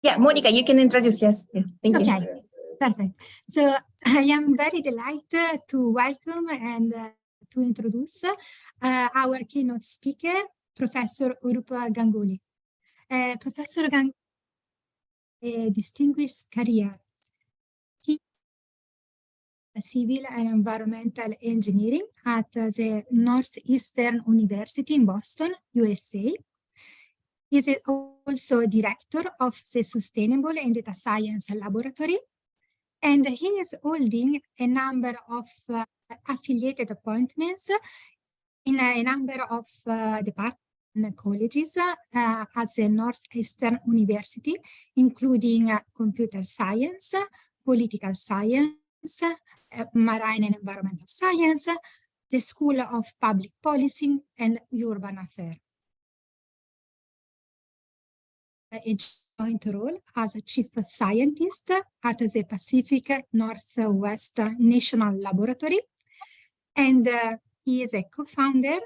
Yeah, Monica, you can introduce, yes. Yeah, thank you. Okay, perfect. So I am very delighted to welcome and to introduce our keynote speaker, Professor Auroop Ganguly. Professor Ganguly a distinguished career. He civil and environmental engineering at the Northeastern University in Boston, USA. He is also director of the Sustainable and Data Science Laboratory, and he is holding a number of affiliated appointments in a number of departments and colleges at the Northeastern University, including computer science, political science, marine and environmental science, the School of Public Policy, and Urban Affairs. A joint role as a chief scientist at the Pacific Northwest National Laboratory, and he is a co-founder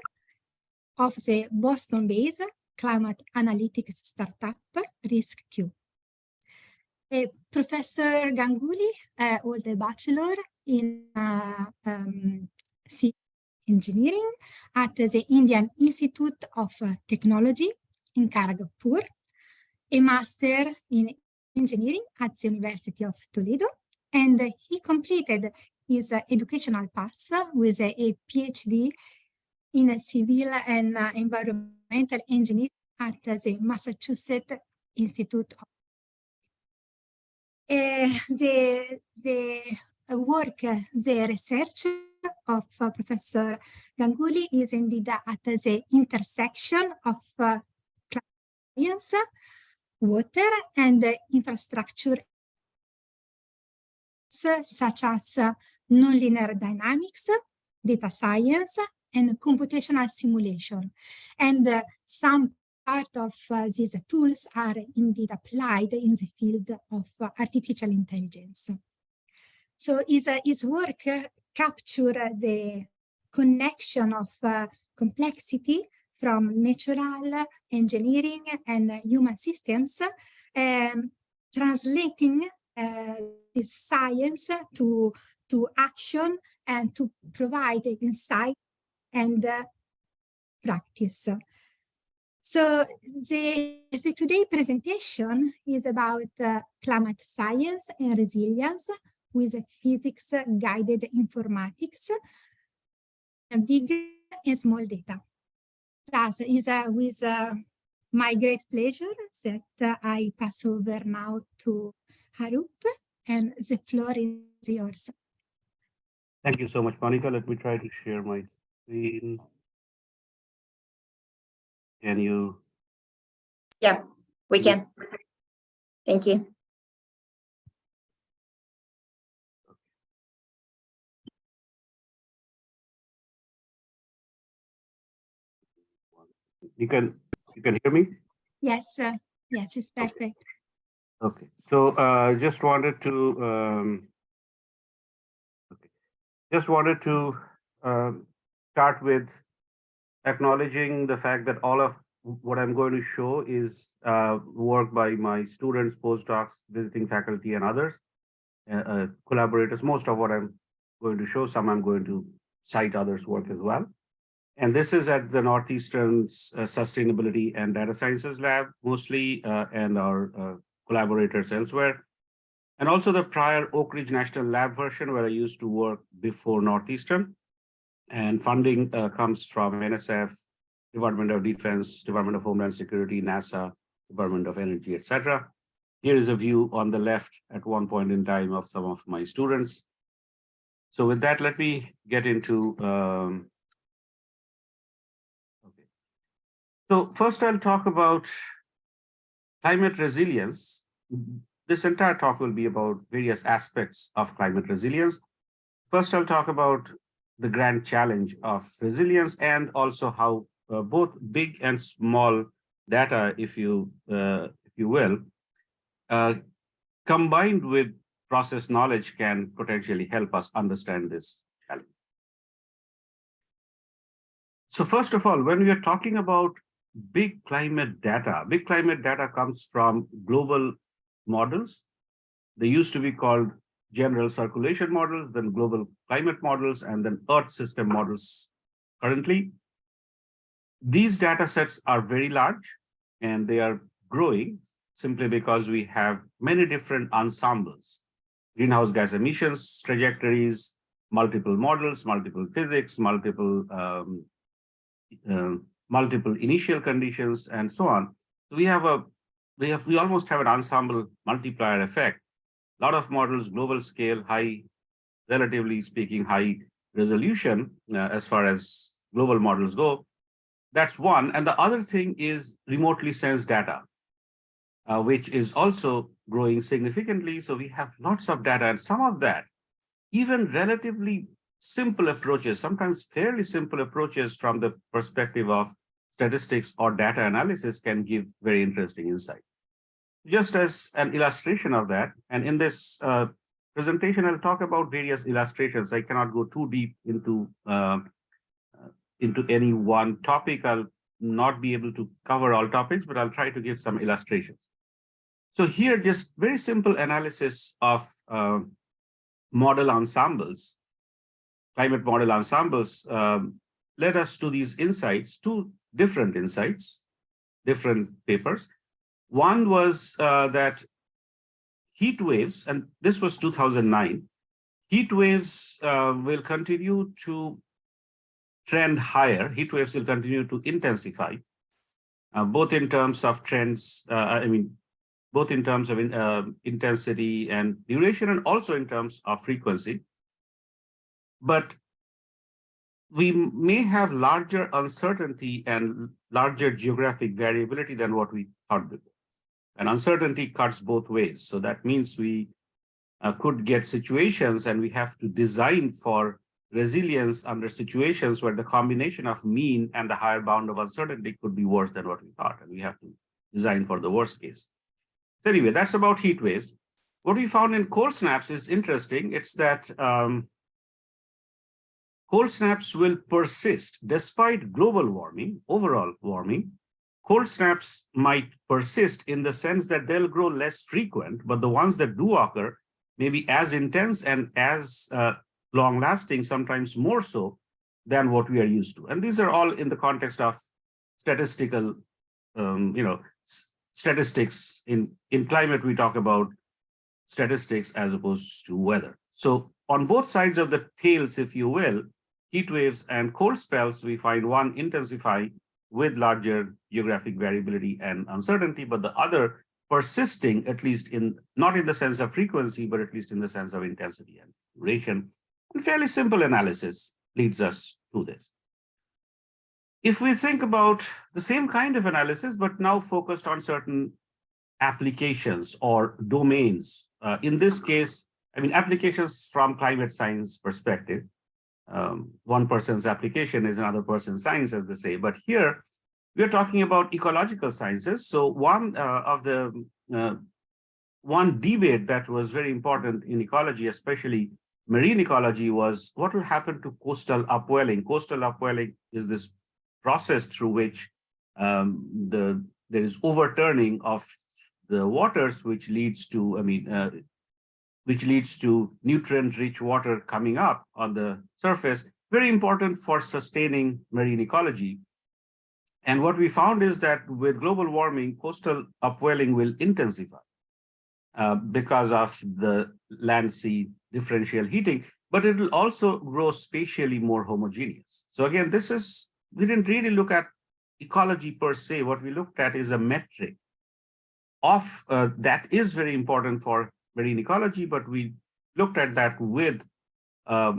of the Boston-based climate analytics startup RiskQ. Professor Ganguly holds a bachelor in civil engineering at the Indian Institute of Technology in Kharagpur, a master in engineering at the University of Toledo, and he completed his educational path with a PhD in civil and environmental engineering at the Massachusetts Institute of the research of Professor Ganguly is indeed at the intersection of science, water, and infrastructure, such as nonlinear dynamics, data science, and computational simulation. And some part of these tools are indeed applied in the field of artificial intelligence. So his work captures the connection of complexity from natural engineering and human systems, translating this science to action and to provide insight and practice. So the today presentation is about climate science and resilience with physics-guided informatics, and big and small data. Thus, is with my great pleasure that I pass over now to Auroop, and the floor is yours. Thank you so much, Monica. Let me try to share my screen. Can you? Yeah, we can. Thank you. You can hear me? Yes, yes, it's perfect. Okay. So just wanted to start with acknowledging the fact that all of what I'm going to show is work by my students, postdocs, visiting faculty, and others, collaborators. Most of what I'm going to show, some I'm going to cite others' work as well. And this is at the Northeastern's Sustainability and Data Sciences Lab, mostly, and our collaborators elsewhere. And also the prior Oak Ridge National Lab version, where I used to work before Northeastern. And funding comes from NSF, Department of Defense, Department of Homeland Security, NASA, Department of Energy, etc. Here is a view on the left at one point in time of some of my students. So with that, let me get into So first I'll talk about climate resilience. This entire talk will be about various aspects of climate resilience. First, I'll talk about the grand challenge of resilience and also how both big and small data, if you will, combined with process knowledge can potentially help us understand this challenge. So first of all, when we are talking about big climate data comes from global models. They used to be called general circulation models, then global climate models, and then Earth system models currently. These data sets are very large and they are growing simply because we have many different ensembles, greenhouse gas emissions, trajectories, multiple models, multiple physics, multiple initial conditions, and so on. So we almost have an ensemble multiplier effect. A lot of models, global scale, high, relatively speaking, high resolution as far as global models go. That's one. And the other thing is remotely sensed data, which is also growing significantly. So we have lots of data, and some of that, even relatively simple approaches, sometimes fairly simple approaches from the perspective of statistics or data analysis, can give very interesting insight. Just as an illustration of that, and in this presentation, I'll talk about various illustrations. I cannot go too deep into any one topic. I'll not be able to cover all topics, but I'll try to give some illustrations. So here, just very simple analysis of model ensembles, climate model ensembles, led us to these insights, two different insights, different papers. One was that heat waves, and this was 2009, heat waves will continue to trend higher. Heat waves will continue to intensify, both in terms of trends, both in terms of intensity and duration, and also in terms of frequency. But we may have larger uncertainty and larger geographic variability than what we thought before. And uncertainty cuts both ways. So that means we could get situations, and we have to design for resilience under situations where the combination of mean and the higher bound of uncertainty could be worse than what we thought. And we have to design for the worst case. So anyway, that's about heat waves. What we found in cold snaps is interesting. It's that cold snaps will persist despite global warming, overall warming. Cold snaps might persist in the sense that they'll grow less frequent, but the ones that do occur may be as intense and as long-lasting, sometimes more so than what we are used to. And these are all in the context of statistical, statistics. In climate, we talk about statistics as opposed to weather. So on both sides of the tails, if you will, heat waves and cold spells, we find one intensifying with larger geographic variability and uncertainty, but the other persisting, at least not in the sense of frequency, but at least in the sense of intensity and duration. And fairly simple analysis leads us to this. If we think about the same kind of analysis, but now focused on certain applications or domains, in this case, applications from climate science perspective. One person's application is another person's science, as they say. But here, we're talking about ecological sciences. So one debate that was very important in ecology, especially marine ecology, was what will happen to coastal upwelling. Coastal upwelling is this process through which there is overturning of the waters, which leads to, nutrient-rich water coming up on the surface, very important for sustaining marine ecology. And what we found is that with global warming, coastal upwelling will intensify because of the land-sea differential heating, but it will also grow spatially more homogeneous. So again, we didn't really look at ecology per se. What we looked at is a metric of that is very important for marine ecology, but we looked at that with a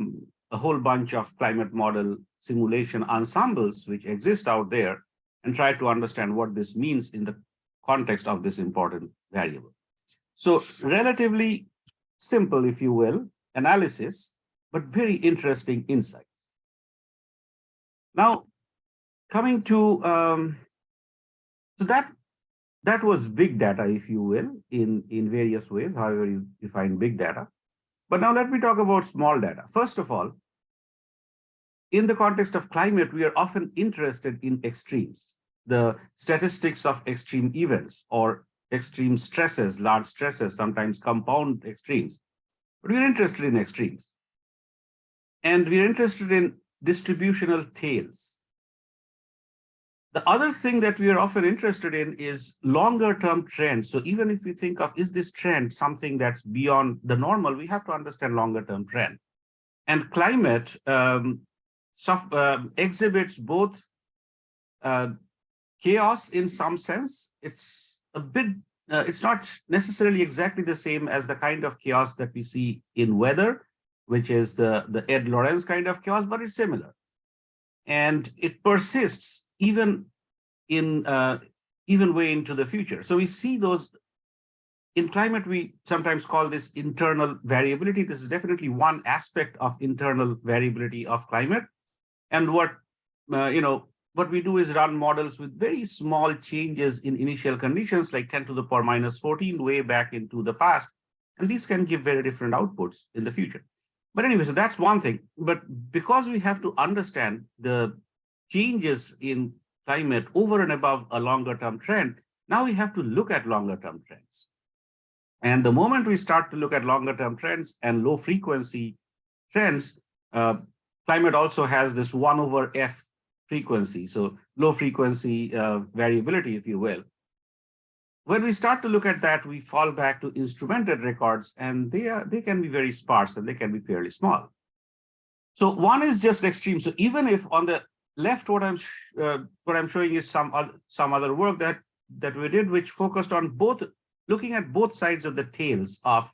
whole bunch of climate model simulation ensembles which exist out there, and try to understand what this means in the context of this important variable. So relatively simple, if you will, analysis, but very interesting insights. Now, coming to, so that was big data, if you will, in various ways, however you define big data. But now let me talk about small data. First of all, in the context of climate, we are often interested in extremes, the statistics of extreme events, or extreme stresses, large stresses, sometimes compound extremes, but we're interested in extremes. And we're interested in distributional tails. The other thing that we are often interested in is longer term trends. So even if we think of, is this trend something that's beyond the normal, we have to understand longer term trend. And climate exhibits both chaos in some sense. It's a bit, it's not necessarily exactly the same as the kind of chaos that we see in weather, which is the Ed Lorenz kind of chaos, but it's similar. And it persists even way into the future. So we see those in climate. We sometimes call this internal variability. This is definitely one aspect of internal variability of climate. And what we do is run models with very small changes in initial conditions, like 10 to the power minus 14 way back into the past. And these can give very different outputs in the future. But anyway, so that's one thing. But because we have to understand the changes in climate over and above a longer term trend, now we have to look at longer term trends. And the moment we start to look at longer term trends and low frequency trends, climate also has this 1/f frequency, so low frequency variability, if you will. When we start to look at that, we fall back to instrumented records, and they can be very sparse and they can be fairly small. So one is just extreme. So even if on the left, what I'm showing is some other work that we did, which focused on looking at both sides of the tails of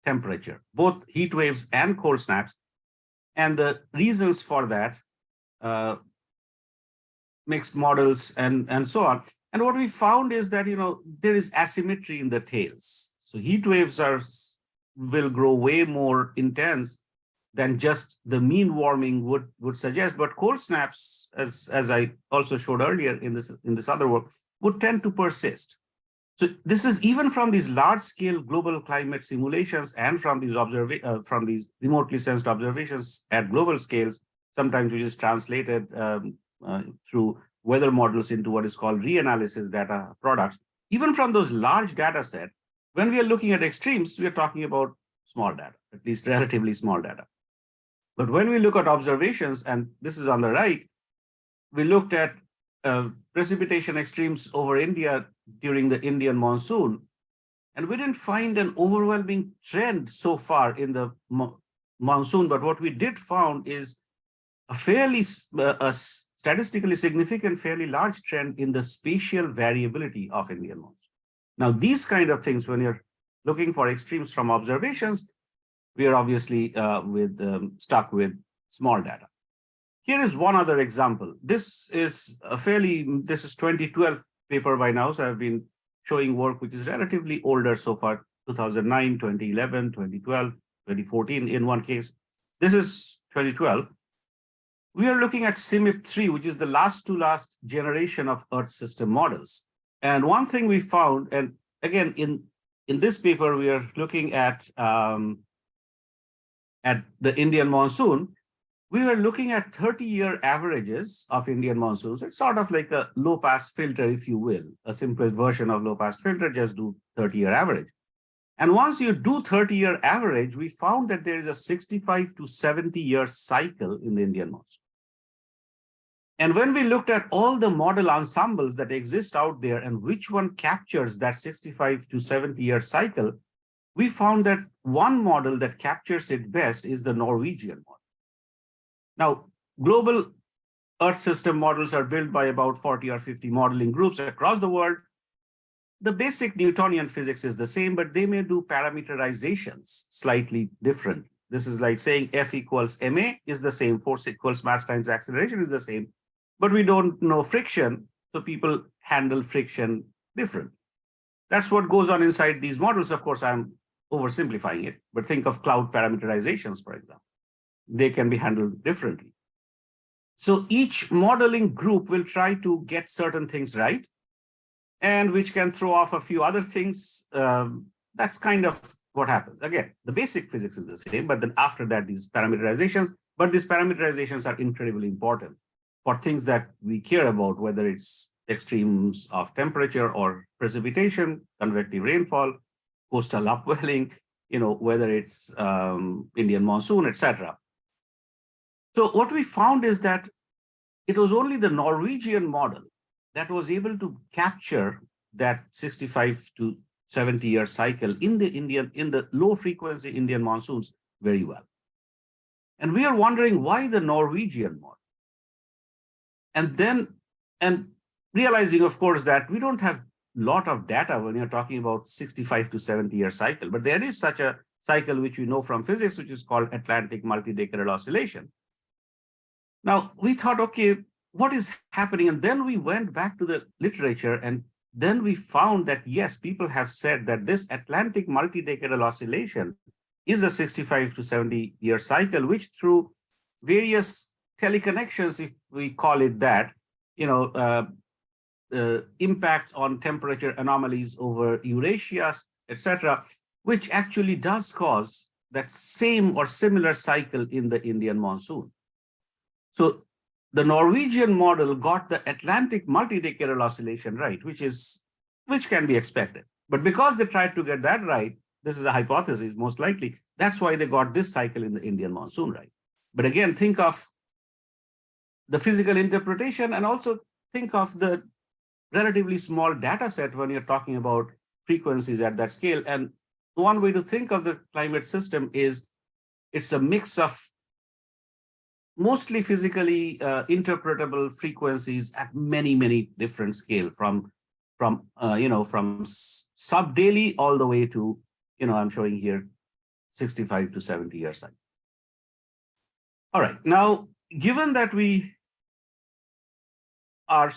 temperature, both heat waves and cold snaps, and the reasons for that, mixed models and so on. And what we found is that there is asymmetry in the tails. So heat waves will grow way more intense than just the mean warming would suggest. But cold snaps, as I also showed earlier in this other work, would tend to persist. So this is even from these large-scale global climate simulations and from these remotely sensed observations at global scales, sometimes which is translated through weather models into what is called reanalysis data products. Even from those large data set, when we are looking at extremes, we are talking about small data, at least relatively small data. But when we look at observations, and this is on the right, we looked at precipitation extremes over India during the Indian monsoon, and we didn't find an overwhelming trend so far in the monsoon. But what we did found is a fairly statistically significant, fairly large trend in the spatial variability of Indian monsoon. Now, these kind of things, when you're looking for extremes from observations, we are obviously stuck with small data. Here is one other example. This is 2012 paper by now, so I've been showing work which is relatively older so far, 2009, 2011, 2012, 2014 in one case. This is 2012. We are looking at CMIP3, which is the last generation of Earth system models. And one thing we found, and again, in this paper, we are looking at the Indian monsoon. We were looking at 30-year averages of Indian monsoons. It's sort of like a low-pass filter, if you will, a simplest version of low-pass filter, just do 30-year average. And once you do 30-year average, we found that there is a 65 to 70-year cycle in the Indian monsoon. And when we looked at all the model ensembles that exist out there and which one captures that 65 to 70-year cycle, we found that one model that captures it best is the Norwegian model. Now, global Earth system models are built by about 40 or 50 modeling groups across the world. The basic Newtonian physics is the same, but they may do parameterizations slightly different. This is like saying F equals ma is the same, force equals mass times acceleration is the same, but we don't know friction, so people handle friction different. That's what goes on inside these models. Of course, I'm oversimplifying it, but think of cloud parameterizations, for example. They can be handled differently. So each modeling group will try to get certain things right, and which can throw off a few other things. That's kind of what happens. Again, the basic physics is the same, but then after that, these parameterizations are incredibly important for things that we care about, whether it's extremes of temperature or precipitation, convective rainfall, coastal upwelling, whether it's Indian monsoon, etc. So what we found is that it was only the Norwegian model that was able to capture that 65 to 70-year cycle in the low frequency Indian monsoons very well. And we are wondering why the Norwegian model. And realizing, of course, that we don't have a lot of data when you're talking about 65 to 70-year cycle, but there is such a cycle which we know from physics, which is called Atlantic multidecadal oscillation. Now, we thought, okay, what is happening? And then we went back to the literature, and then we found that, yes, people have said that this Atlantic multidecadal oscillation is a 65 to 70-year cycle, which through various teleconnections, if we call it that, impacts on temperature anomalies over Eurasia, etc., which actually does cause that same or similar cycle in the Indian monsoon. So the Norwegian model got the Atlantic multidecadal oscillation right, which can be expected. But because they tried to get that right, this is a hypothesis, most likely, that's why they got this cycle in the Indian monsoon right. But again, think of the physical interpretation and also think of the relatively small data set when you're talking about frequencies at that scale. And one way to think of the climate system is it's a mix of mostly physically interpretable frequencies at many, many different scale from sub-daily all the way to, I'm showing here 65 to 70 years cycle. All right, now, given that we are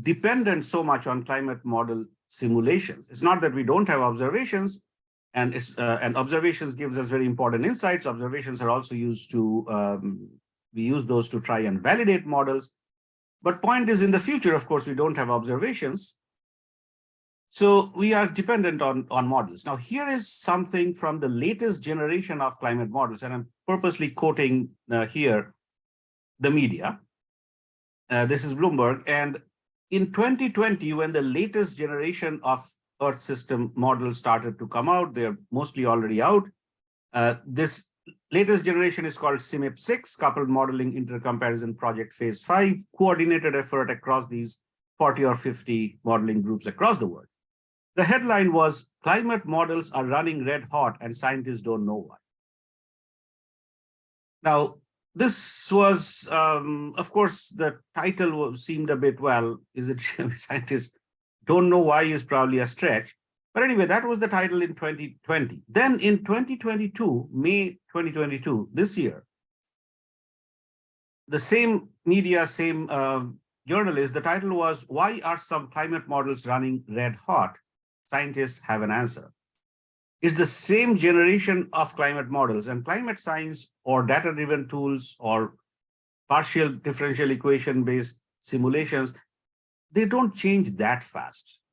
dependent so much on climate model simulations, it's not that we don't have observations, and observations gives us very important insights. Observations are also used to, we use those to try and validate models. But point is, in the future, of course, we don't have observations. So we are dependent on models. Now, here is something from the latest generation of climate models, and I'm purposely quoting here the media. This is Bloomberg. And in 2020, when the latest generation of Earth system models started to come out, they're mostly already out. This latest generation is called CMIP6, Coupled Modeling Intercomparison Project Phase 5, coordinated effort across these 40 or 50 modeling groups across the world. The headline was, "Climate models are running red hot and scientists don't know why." Now, this was, of course, the title seemed a bit, well, is it scientists don't know why is probably a stretch. But anyway, that was the title in 2020. Then in 2022, May 2022, this year, the same media, same journalist, the title was, "Why are some climate models running red hot? Scientists have an answer." It's the same generation of climate models, and climate science or data-driven tools or partial differential equation-based simulations, they don't change that fast.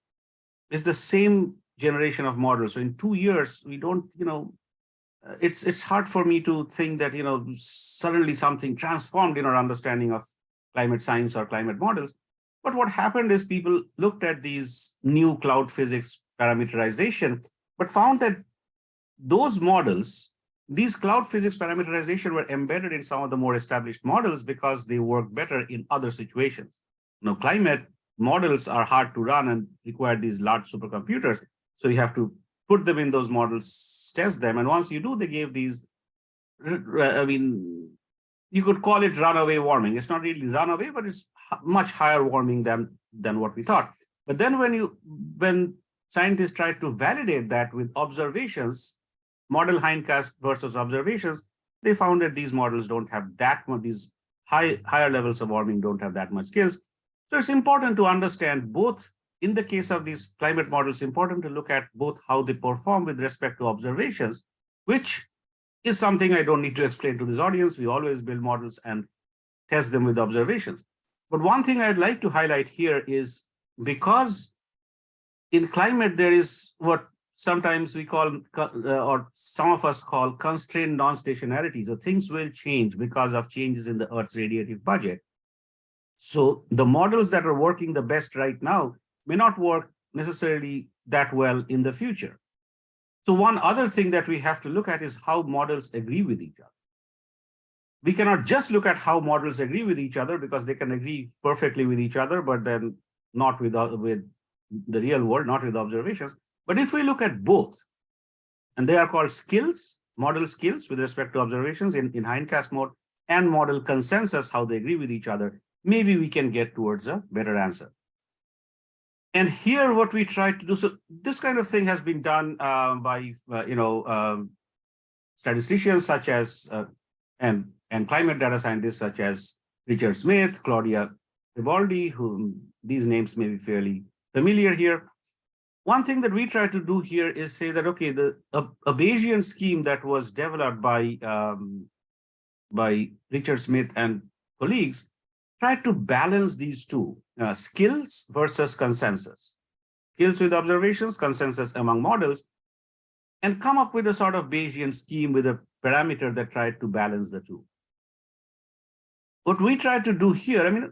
It's the same generation of models. So in 2 years, we don't, it's hard for me to think that, suddenly something transformed in our understanding of climate science or climate models. But what happened is people looked at these new cloud physics parameterization, but found that those models, these cloud physics parameterization were embedded in some of the more established models because they work better in other situations. Climate models are hard to run and require these large supercomputers. So you have to put them in those models, test them. And once you do, they gave these, you could call it runaway warming. It's not really runaway, but it's much higher warming than what we thought. But then when scientists tried to validate that with observations, model hindcast versus observations, they found that these models don't have that much, these higher levels of warming don't have that much skills. So it's important to understand both, in the case of these climate models, important to look at both how they perform with respect to observations, which is something I don't need to explain to this audience. We always build models and test them with observations. But one thing I'd like to highlight here is, because in climate, there is what sometimes we call, or some of us call, constrained non-stationarity. So things will change because of changes in the Earth's radiative budget. So the models that are working the best right now may not work necessarily that well in the future. So one other thing that we have to look at is how models agree with each other. We cannot just look at how models agree with each other, because they can agree perfectly with each other, but then not with the real world, not with observations. But if we look at both, and they are called skills, model skills with respect to observations in hindcast mode, and model consensus, how they agree with each other, maybe we can get towards a better answer. And here what we try to do, so this kind of thing has been done by statisticians such as and climate data scientists such as Richard Smith, Claudia Riboldi, whom these names may be fairly familiar here. One thing that we try to do here is say that, okay, a Bayesian scheme that was developed by Richard Smith and colleagues tried to balance these two, skills versus consensus, skills with observations, consensus among models, and come up with a sort of Bayesian scheme with a parameter that tried to balance the two. What we tried to do here,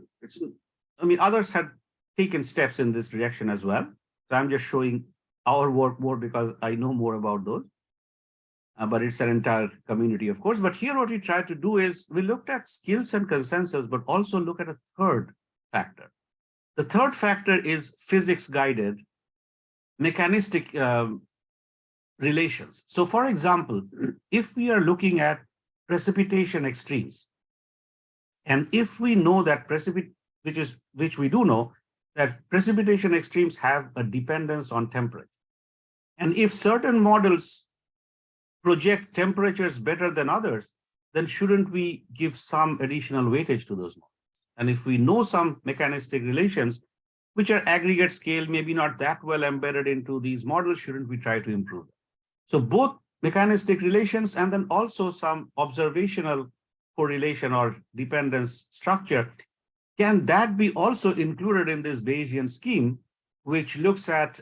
others had taken steps in this direction as well. So I'm just showing our work more because I know more about those. But it's an entire community, of course. But here what we tried to do is we looked at skills and consensus, but also look at a third factor. The third factor is physics-guided mechanistic relations. So for example, if we are looking at precipitation extremes, and if we know that which we do know, that precipitation extremes have a dependence on temperature. And if certain models project temperatures better than others, then shouldn't we give some additional weightage to those models? And if we know some mechanistic relations, which are aggregate scale, maybe not that well embedded into these models, shouldn't we try to improve them? So both mechanistic relations and then also some observational correlation or dependence structure, can that be also included in this Bayesian scheme, which looks at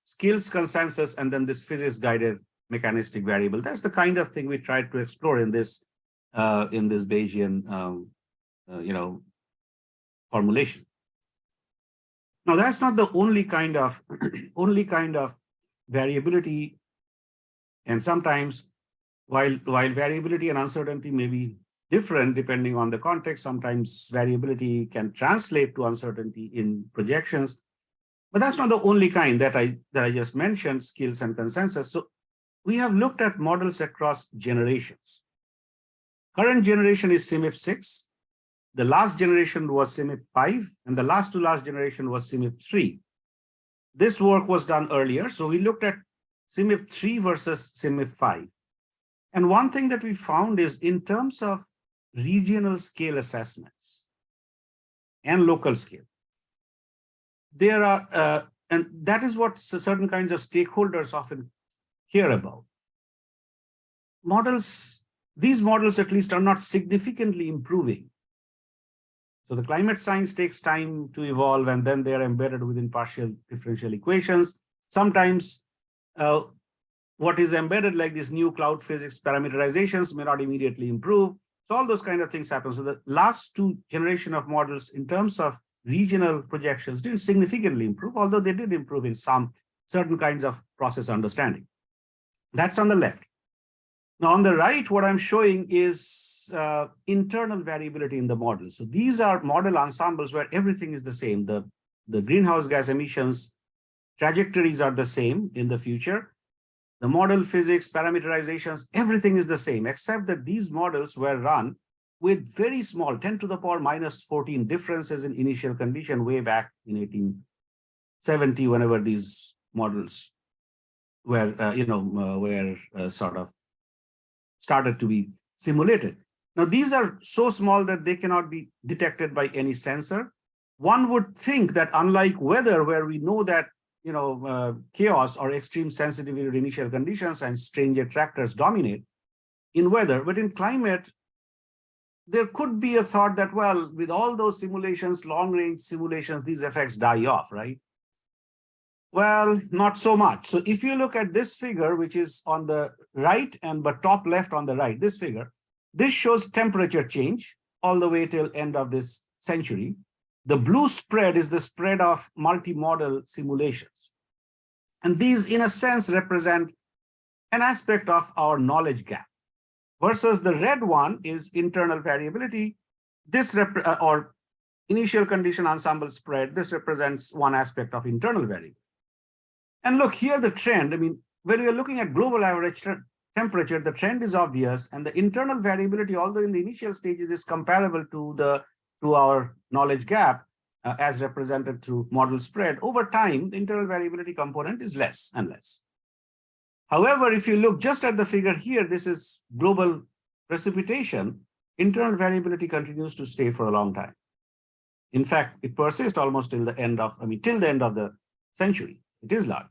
skills, consensus, and then this physics-guided mechanistic variable? That's the kind of thing we tried to explore in this Bayesian formulation. Now, that's not the only kind of variability, and sometimes while variability and uncertainty may be different depending on the context, sometimes variability can translate to uncertainty in projections. But that's not the only kind that I just mentioned, skills and consensus. So we have looked at models across generations. Current generation is CMIP 6. The last generation was CMIP 5, and the last to last generation was CMIP 3. This work was done earlier, so we looked at CMIP 3 versus CMIP 5. And one thing that we found is in terms of regional scale assessments and local scale, there are, and that is what certain kinds of stakeholders often hear about. These models at least are not significantly improving. So the climate science takes time to evolve, and then they are embedded within partial differential equations. Sometimes what is embedded, like these new cloud physics parameterizations, may not immediately improve. So all those kind of things happen. So the last two generation of models in terms of regional projections didn't significantly improve, although they did improve in some certain kinds of process understanding. That's on the left. Now on the right, what I'm showing is internal variability in the model. So these are model ensembles where everything is the same. The greenhouse gas emissions trajectories are the same in the future. The model physics, parameterizations, everything is the same, except that these models were run with very small 10 to the power minus 14 differences in initial condition way back in 1870, whenever these models were, sort of started to be simulated. Now, these are so small that they cannot be detected by any sensor. One would think that unlike weather, where we know that chaos or extreme sensitivity to initial conditions and strange attractors dominate in weather, but in climate, there could be a thought that, well, with all those simulations, long-range simulations, these effects die off, right? Well, not so much. So if you look at this figure, which is on the right and but top left on the right, this figure, this shows temperature change all the way till end of this century. The blue spread is the spread of multi-model simulations. And these, in a sense, represent an aspect of our knowledge gap. Versus the red one is internal variability. This or initial condition ensemble spread, this represents one aspect of internal variability. And look here, the trend, I mean, when we are looking at global average temperature, the trend is obvious, and the internal variability, although in the initial stages is comparable to our knowledge gap, as represented through model spread, over time, the internal variability component is less and less. However, if you look just at the figure here, this is global precipitation, internal variability continues to stay for a long time. In fact, it persists almost till the end of, till the end of the century. It is large.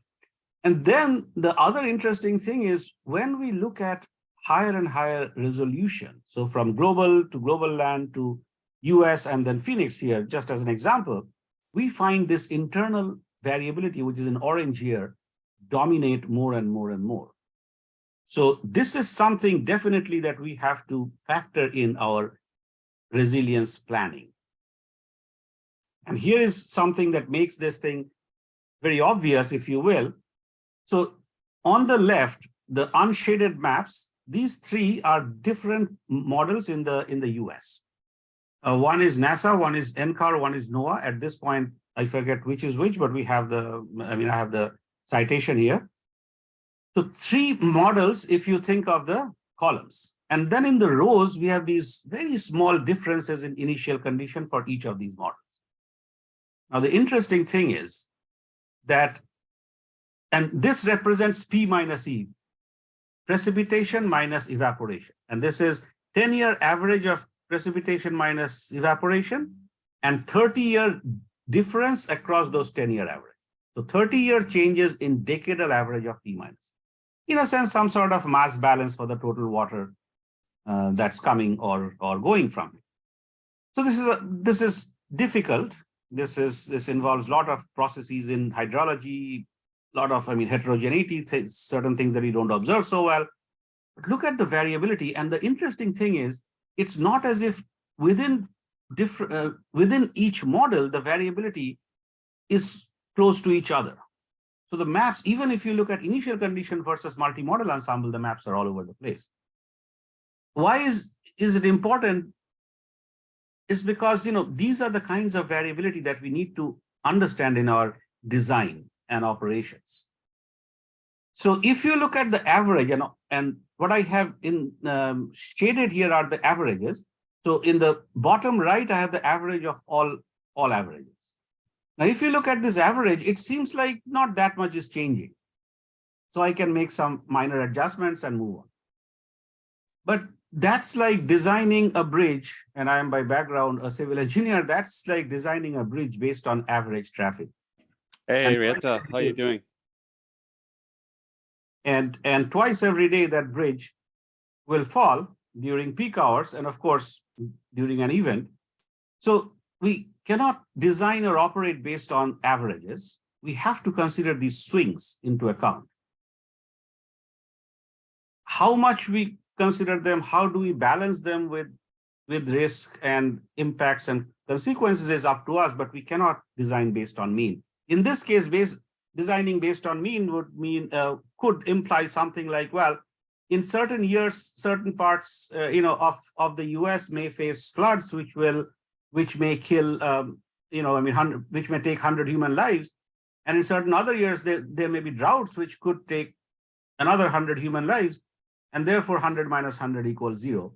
And then the other interesting thing is when we look at higher and higher resolution, so from global to global land to US and then Phoenix here, just as an example, we find this internal variability, which is in orange here, dominate more and more and more. So this is something definitely that we have to factor in our resilience planning. And here is something that makes this thing very obvious, if you will. So on the left, the unshaded maps, these three are different models in the US. One is NASA, one is NCAR, one is NOAA. At this point, I forget which is which, but we have the, I have the citation here. So three models, if you think of the columns. And then in the rows, we have these very small differences in initial condition for each of these models. Now, the interesting thing is that, and this represents P minus E, precipitation minus evaporation. And this is 10-year average of precipitation minus evaporation and 30-year difference across those 10-year average. So 30-year changes in decadal average of P minus. In a sense, some sort of mass balance for the total water that's coming or going from it. So this is difficult. This involves a lot of processes in hydrology, a lot of heterogeneity, certain things that we don't observe so well. But look at the variability, and the interesting thing is, it's not as if within each model the variability is close to each other. So the maps, even if you look at initial condition versus multi-model ensemble, the maps are all over the place. Why is it important? It's because these are the kinds of variability that we need to understand in our design and operations. So if you look at the average, and what I have in shaded here are the averages. So in the bottom right, I have the average of all averages. Now, if you look at this average, it seems like not that much is changing. So I can make some minor adjustments and move on. But that's like designing a bridge, and I am by background a civil engineer. That's like designing a bridge based on average traffic. Hey, Rieta, how are you doing? And twice every day that bridge will fall during peak hours, and of course during an event. So we cannot design or operate based on averages. We have to consider these swings into account. How much we consider them, how do we balance them with risk and impacts and consequences is up to us, but we cannot design based on mean. In this case, designing based on mean would mean could imply something like, well, in certain years, certain parts of the US may face floods, which may kill which may take 100 human lives, and in certain other years there may be droughts which could take another 100 human lives, and therefore 100 minus 100 equals 0.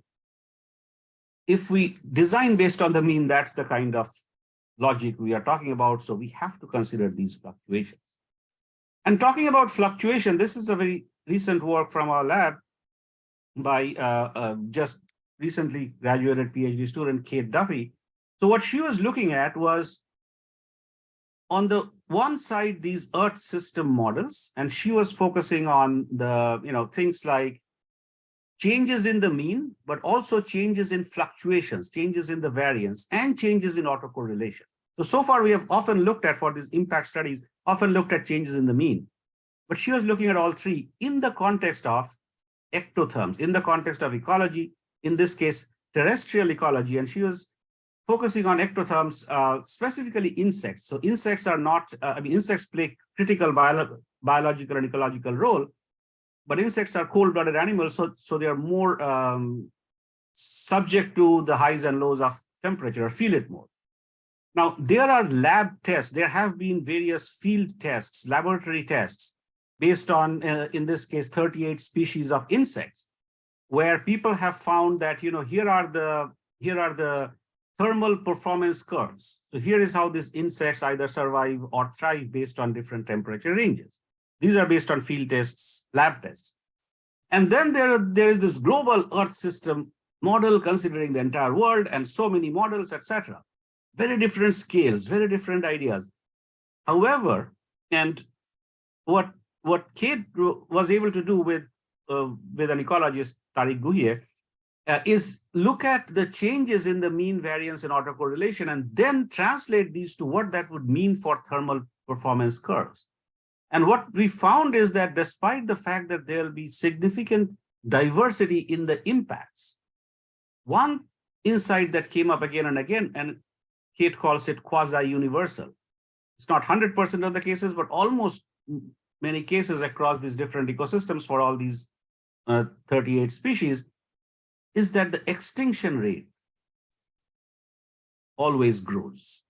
If we design based on the mean, that's the kind of logic we are talking about. So we have to consider these fluctuations. And talking about fluctuation, this is a very recent work from our lab by just recently graduated PhD student Kate Duffy. So what she was looking at was, on the one side, these Earth system models, and she was focusing on the things like changes in the mean, but also changes in fluctuations, changes in the variance, and changes in autocorrelation. So far we have often looked at, for these impact studies, often looked at changes in the mean. But she was looking at all three in the context of ectotherms, in the context of ecology, in this case, terrestrial ecology. And she was focusing on ectotherms, specifically insects. So insects are not, insects play critical biological and ecological role, but insects are cold-blooded animals, so they are more subject to the highs and lows of temperature, or feel it more. Now, there are lab tests. There have been various field tests, laboratory tests, based on, in this case, 38 species of insects, where people have found that, here are the thermal performance curves. So here is how these insects either survive or thrive based on different temperature ranges. These are based on field tests, lab tests. And then there is this global Earth system model considering the entire world and so many models, etc. Very different scales, very different ideas. However, and what Kate was able to do with an ecologist, Tariq Guhier, is look at the changes in the mean variance and autocorrelation and then translate these to what that would mean for thermal performance curves. And what we found is that despite the fact that there will be significant diversity in the impacts, one insight that came up again and again, and Kate calls it quasi-universal. It's not 100% of the cases, but almost many cases across these different ecosystems for all these 38 species, is that the extinction rate always grows.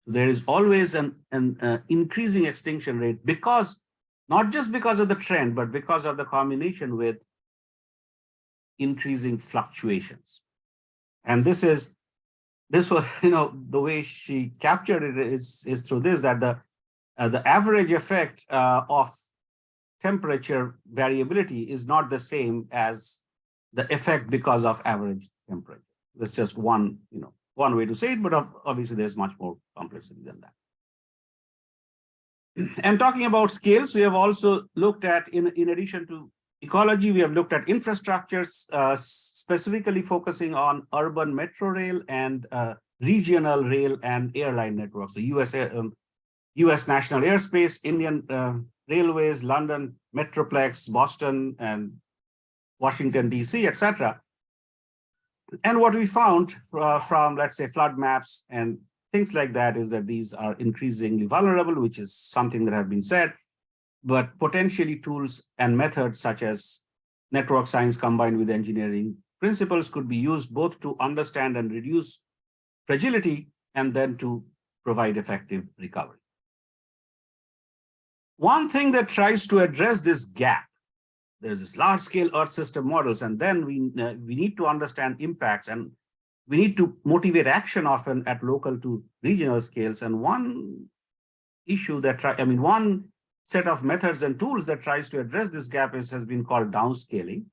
There is always an increasing extinction rate, because not just because of the trend, but because of the combination with increasing fluctuations. And this was, the way she captured it is through this, that the average effect of temperature variability is not the same as the effect because of average temperature. That's just one way to say it, but obviously there's much more complexity than that. And talking about scales, we have also looked at, in addition to ecology, we have looked at infrastructures, specifically focusing on urban metro rail and regional rail and airline networks. So US National Airspace, Indian Railways, London Metroplex, Boston, and Washington, DC, etc. And what we found from, let's say, flood maps and things like that is that these are increasingly vulnerable, which is something that have been said, but potentially tools and methods such as network science combined with engineering principles could be used both to understand and reduce fragility and then to provide effective recovery. One thing that tries to address this gap, there's this large-scale Earth system models, and then we need to understand impacts, and we need to motivate action often at local to regional scales. And one issue that one set of methods and tools that tries to address this gap has been called downscaling.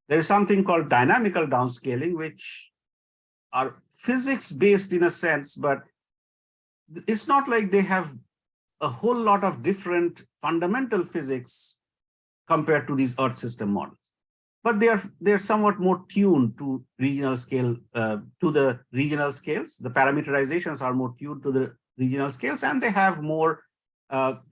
There is something called dynamical downscaling, which are physics-based in a sense, but it's not like they have a whole lot of different fundamental physics compared to these Earth system models. But they're somewhat more tuned to regional scale, to the regional scales. The parameterizations are more tuned to the regional scales, and they have more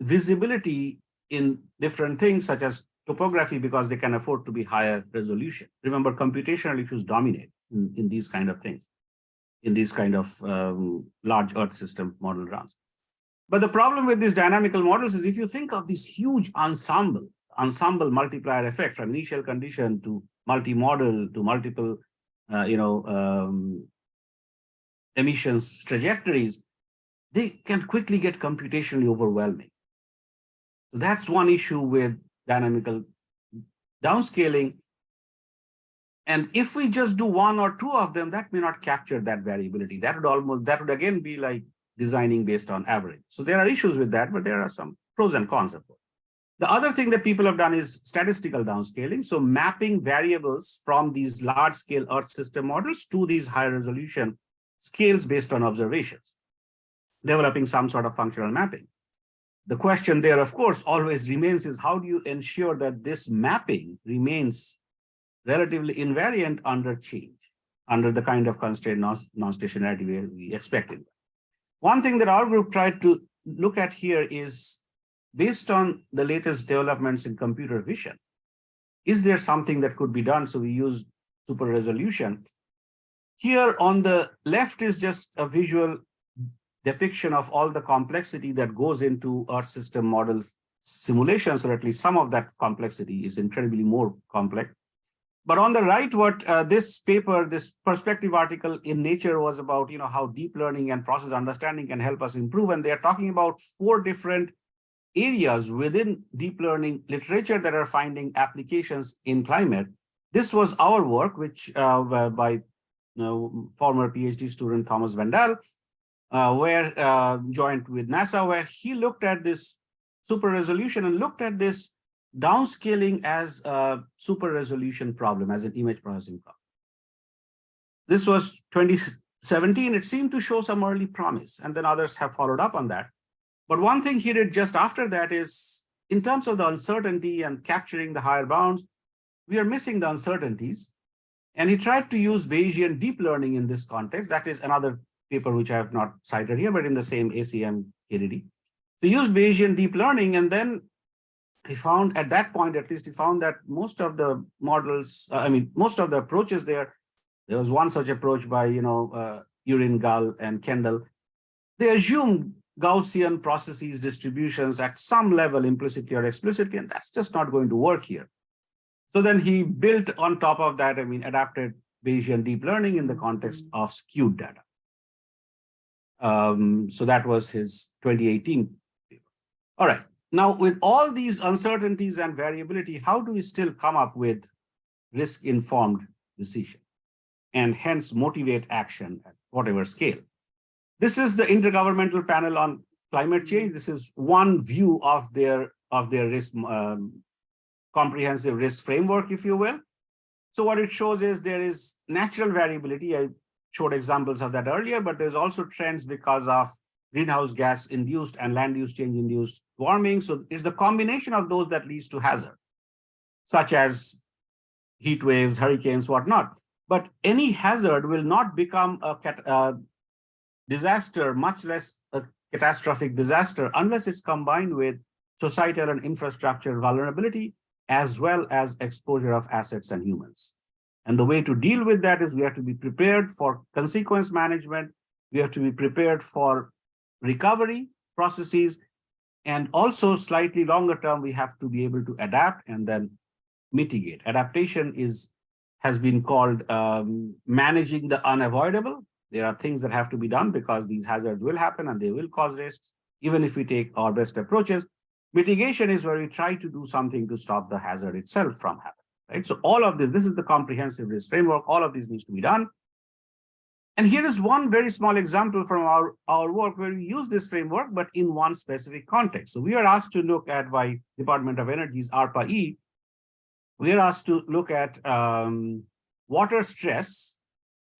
visibility in different things such as topography, because they can afford to be higher resolution. Remember, computational issues dominate in these kind of things, in these kind of large Earth system model runs. But the problem with these dynamical models is if you think of this huge ensemble multiplier effect from initial condition to multi-model to multiple emissions trajectories, they can quickly get computationally overwhelming. So that's one issue with dynamical downscaling. And if we just do one or two of them, that may not capture that variability. That would again be like designing based on average. So there are issues with that, but there are some pros and cons, of course. The other thing that people have done is statistical downscaling. So mapping variables from these large-scale Earth system models to these high resolution scales based on observations, developing some sort of functional mapping. The question there, of course, always remains is how do you ensure that this mapping remains relatively invariant under change, under the kind of constraint non-stationarity we expected. One thing that our group tried to look at here is, based on the latest developments in computer vision, is there something that could be done? So we used super resolution Here on the left is just a visual depiction of all the complexity that goes into Earth system model simulations, or at least some of that complexity is incredibly more complex. But on the right, what this paper, this perspective article in Nature was about, how deep learning and process understanding can help us improve. And they're talking about 4 different areas within deep learning literature that are finding applications in climate. This was our work, which by former PhD student Thomas Vandal, where joined with NASA, where he looked at this super resolution and looked at this downscaling as a super resolution problem, as an image processing problem. This was 2017. It seemed to show some early promise, and then others have followed up on that. But one thing he did just after that is, in terms of the uncertainty and capturing the higher bounds, we are missing the uncertainties. And he tried to use Bayesian deep learning in this context. That is another paper which I have not cited here, but in the same ACM KDD. So he used Bayesian deep learning, and then he found, at that point at least, he found that most of the models, most of the approaches there was one such approach by, Urin, Gall, and Kendall. They assume Gaussian processes distributions at some level, implicitly or explicitly, and that's just not going to work here. So then he built on top of that, adapted Bayesian deep learning in the context of skewed data. So that was his 2018 paper. All right. Now, with all these uncertainties and variability, how do we still come up with risk-informed decision and hence motivate action at whatever scale? This is the Intergovernmental Panel on Climate Change. This is one view of their risk, comprehensive risk framework, if you will. So what it shows is there is natural variability. I showed examples of that earlier, but there's also trends because of greenhouse gas induced and land use change induced warming. So it's the combination of those that leads to hazard, such as heat waves, hurricanes, whatnot. But any hazard will not become a disaster, much less a catastrophic disaster, unless it's combined with societal and infrastructure vulnerability, as well as exposure of assets and humans. And the way to deal with that is we have to be prepared for consequence management. We have to be prepared for recovery processes, and also slightly longer term, we have to be able to adapt and then mitigate. Adaptation has been called managing the unavoidable. There are things that have to be done because these hazards will happen and they will cause risks, even if we take our best approaches. Mitigation is where we try to do something to stop the hazard itself from happening, right? So all of this is the comprehensive risk framework. All of this needs to be done. And here is one very small example from our work where we use this framework, but in one specific context. So we are asked to look at, by Department of Energy's ARPA-E, we are asked to look at water stress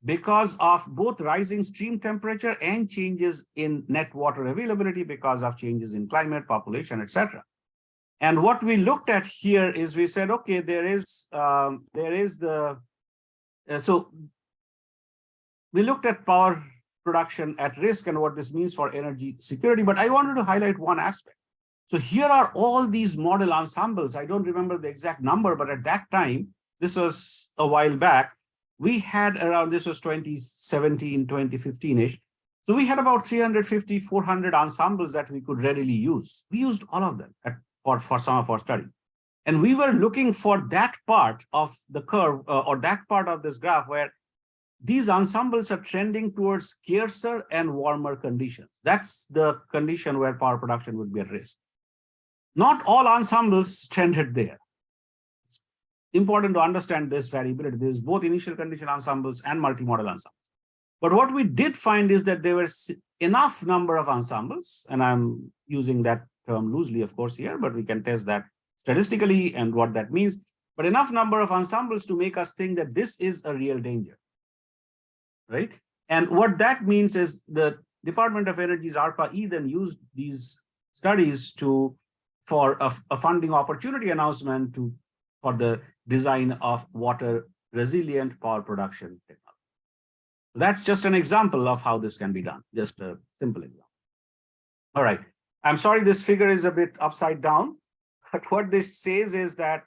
because of both rising stream temperature and changes in net water availability because of changes in climate, population, etc. And what we looked at here is we said, okay, so we looked at power production at risk and what this means for energy security, but I wanted to highlight one aspect. So here are all these model ensembles. I don't remember the exact number, but at that time, this was a while back, we had around, this was 2017, 2015-ish. So we had about 350, 400 ensembles that we could readily use. We used all of them for some of our studies. And we were looking for that part of the curve or that part of this graph where these ensembles are trending towards scarcer and warmer conditions. That's the condition where power production would be at risk. Not all ensembles trended there. It's important to understand this variability. There's both initial condition ensembles and multi-model ensembles. But what we did find is that there was enough number of ensembles, and I'm using that term loosely, of course, here, but we can test that statistically and what that means, but enough number of ensembles to make us think that this is a real danger. Right? And what that means is the Department of Energy's ARPA-E then used these studies for a funding opportunity announcement for the design of water resilient power production technology. That's just an example of how this can be done, just a simple example. All right. I'm sorry, this figure is a bit upside down, but what this says is that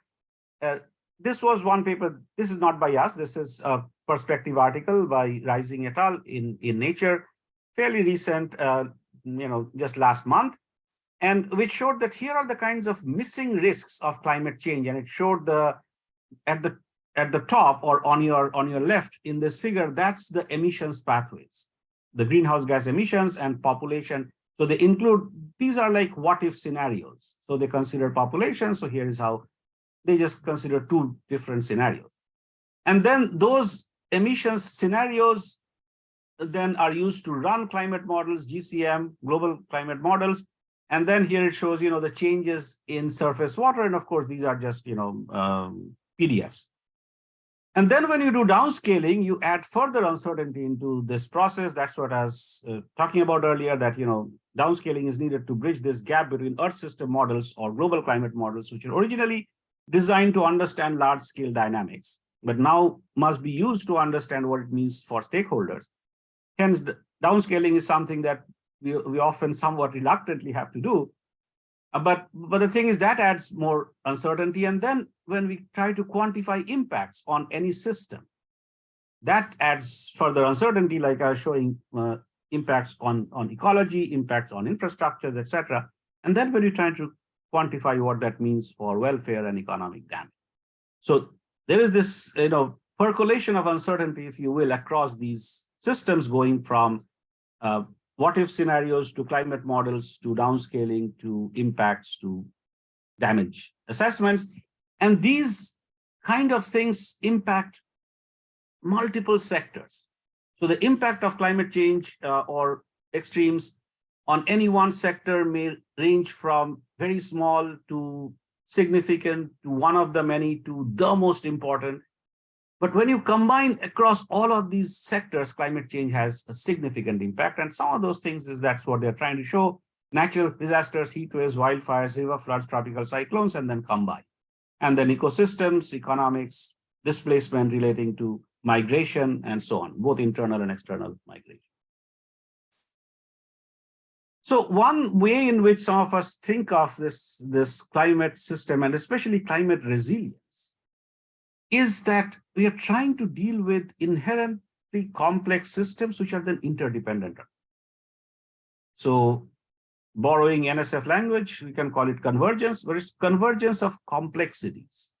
this was one paper. This is not by us. This is a perspective article by Rising et al. in Nature, fairly recent, just last month, and which showed that here are the kinds of missing risks of climate change. And it showed at the top or on your left in this figure, that's the emissions pathways, the greenhouse gas emissions and population. So they include, these are like what if scenarios. So they consider population. So here is how they just consider two different scenarios. And then those emissions scenarios then are used to run climate models, GCM, global climate models. And then here it shows, the changes in surface water. And of course, these are just, PDFs. And then when you do downscaling, you add further uncertainty into this process. That's what I was talking about earlier, that, downscaling is needed to bridge this gap between Earth system models or global climate models, which are originally designed to understand large-scale dynamics, but now must be used to understand what it means for stakeholders. Hence, downscaling is something that we often somewhat reluctantly have to do. But the thing is that adds more uncertainty. And then when we try to quantify impacts on any system, that adds further uncertainty, like I was showing impacts on ecology, impacts on infrastructures, etc. And then when you try to quantify what that means for welfare and economic damage. So there is this, percolation of uncertainty, if you will, across these systems, going from what if scenarios to climate models to downscaling to impacts to damage assessments. And these kind of things impact multiple sectors. So the impact of climate change or extremes on any one sector may range from very small to significant to one of the many to the most important. But when you combine across all of these sectors, climate change has a significant impact. And some of those things that's what they're trying to show: natural disasters, heat waves, wildfires, river floods, tropical cyclones, and then combine. And then ecosystems, economics, displacement relating to migration, and so on, both internal and external migration. So one way in which some of us think of this climate system, and especially climate resilience, is that we are trying to deal with inherently complex systems which are then interdependent. So borrowing NSF language, we can call it convergence, but it's convergence of complexities.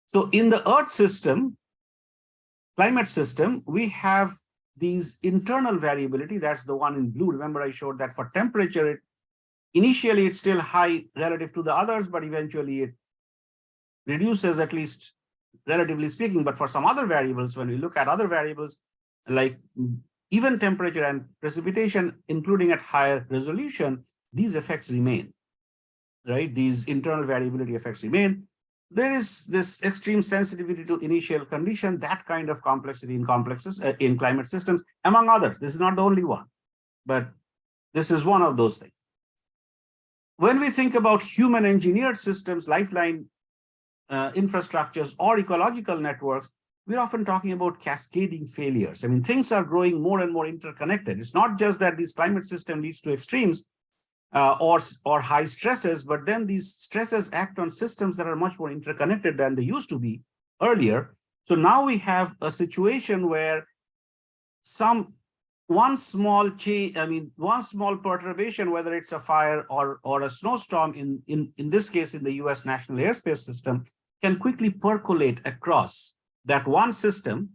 So in the Earth system, climate system, we have these internal variability. That's the one in blue. Remember, I showed that for temperature, initially it's still high relative to the others, but eventually it reduces, at least relatively speaking. But for some other variables, when we look at other variables like even temperature and precipitation, including at higher resolution, these effects remain, right? These internal variability effects remain. There is this extreme sensitivity to initial condition, that kind of complexity in climate systems, among others. This is not the only one, but this is one of those things. When we think about human engineered systems, lifeline infrastructures, or ecological networks, we're often talking about cascading failures. I mean, things are growing more and more interconnected. It's not just that this climate system leads to extremes or high stresses, but then these stresses act on systems that are much more interconnected than they used to be earlier. So now we have a situation where one small perturbation, whether it's a fire or a snowstorm, in this case in the US National Airspace System, can quickly percolate across that one system.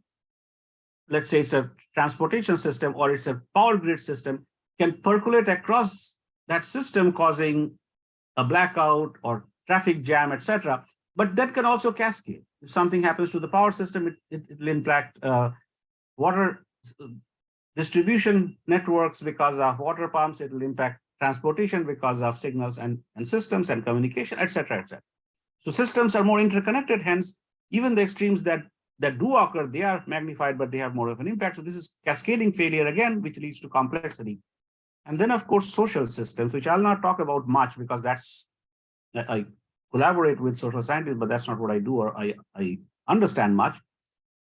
Let's say it's a transportation system or it's a power grid system, can percolate across that system, causing a blackout or traffic jam, etc. But that can also cascade. If something happens to the power system, it will impact water distribution networks because of water pumps. It will impact transportation because of signals and systems and communication, etc., etc. So systems are more interconnected. Hence, even the extremes that do occur, they are magnified, but they have more of an impact. So this is cascading failure again, which leads to complexity. And then, of course, social systems, which I'll not talk about much because I collaborate with social scientists, but that's not what I do or I understand much.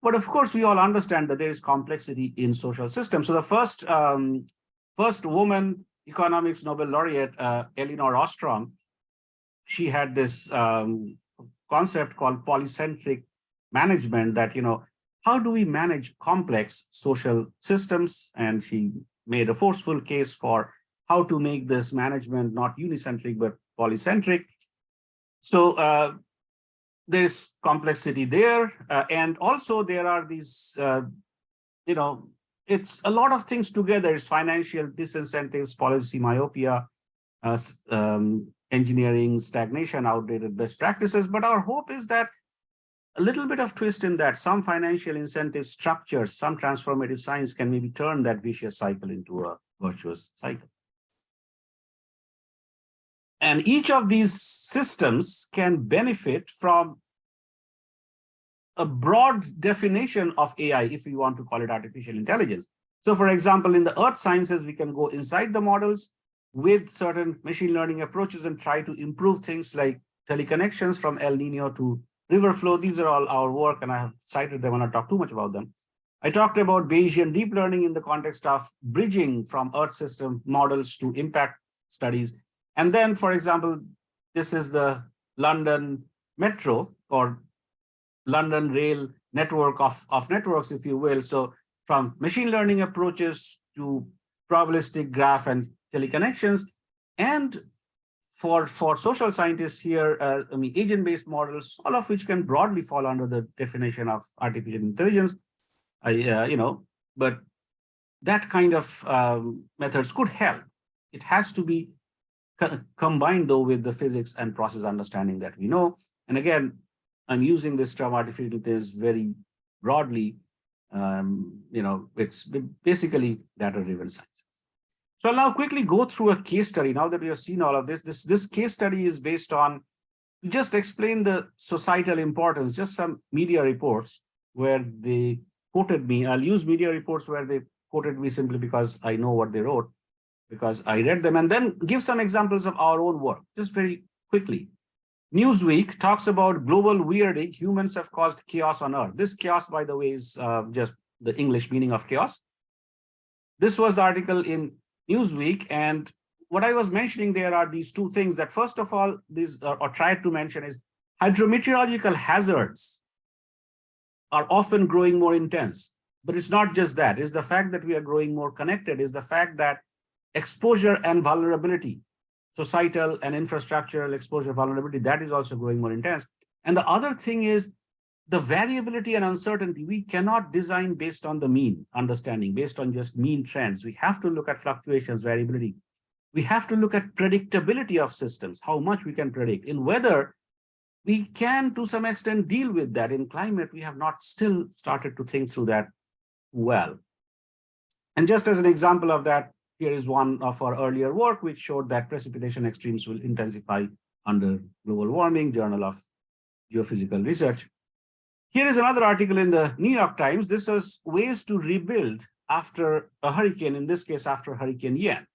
But of course, we all understand that there is complexity in social systems. So the first woman economics Nobel laureate, Elinor Ostrom, she had this concept called polycentric management, that how do we manage complex social systems? And she made a forceful case for how to make this management not unicentric, but polycentric. So there's complexity there. And also there are these, it's a lot of things together. It's financial disincentives, policy myopia, engineering stagnation, outdated best practices. But our hope is that a little bit of twist in that some financial incentive structures, some transformative science can maybe turn that vicious cycle into a virtuous cycle. And each of these systems can benefit from a broad definition of AI, if we want to call it artificial intelligence. So for example, in the earth sciences, we can go inside the models with certain machine learning approaches and try to improve things like teleconnections from El Nino to river flow. These are all our work, and I have cited them and not talk too much about them. I talked about Bayesian deep learning in the context of bridging from earth system models to impact studies. And then, for example, this is the London Metro or London Rail network of networks, if you will. So from machine learning approaches to probabilistic graph and teleconnections, and for social scientists here, agent-based models, all of which can broadly fall under the definition of artificial intelligence. But that kind of methods could help. It has to be combined though with the physics and process understanding that we know. And again, I'm using this term artificial intelligence very broadly. It's basically data-driven sciences. So I'll now quickly go through a case study. Now that we have seen all of this, this case study is based on, just explain the societal importance, just some media reports where they quoted me. I'll use media reports where they quoted me simply because I know what they wrote, because I read them, and then give some examples of our own work, just very quickly. Newsweek talks about global weirding. Humans have caused chaos on Earth. This chaos, by the way, is just the English meaning of chaos. This was the article in Newsweek, and what I was mentioning there are these two things that, first of all, or tried to mention, is hydrometeorological hazards are often growing more intense. But it's not just that. It's the fact that we are growing more connected. It's the fact that exposure and vulnerability, societal and infrastructural exposure vulnerability, that is also growing more intense. And the other thing is the variability and uncertainty. We cannot design based on the mean understanding, based on just mean trends. We have to look at fluctuations, variability. We have to look at predictability of systems, how much we can predict. In weather, we can to some extent deal with that. In climate, we have not still started to think through that well. And just as an example of that, here is one of our earlier work, which showed that precipitation extremes will intensify under global warming, Journal of Geophysical Research. Here is another article in the New York Times. This is ways to rebuild after a hurricane, in this case, after Hurricane Ian.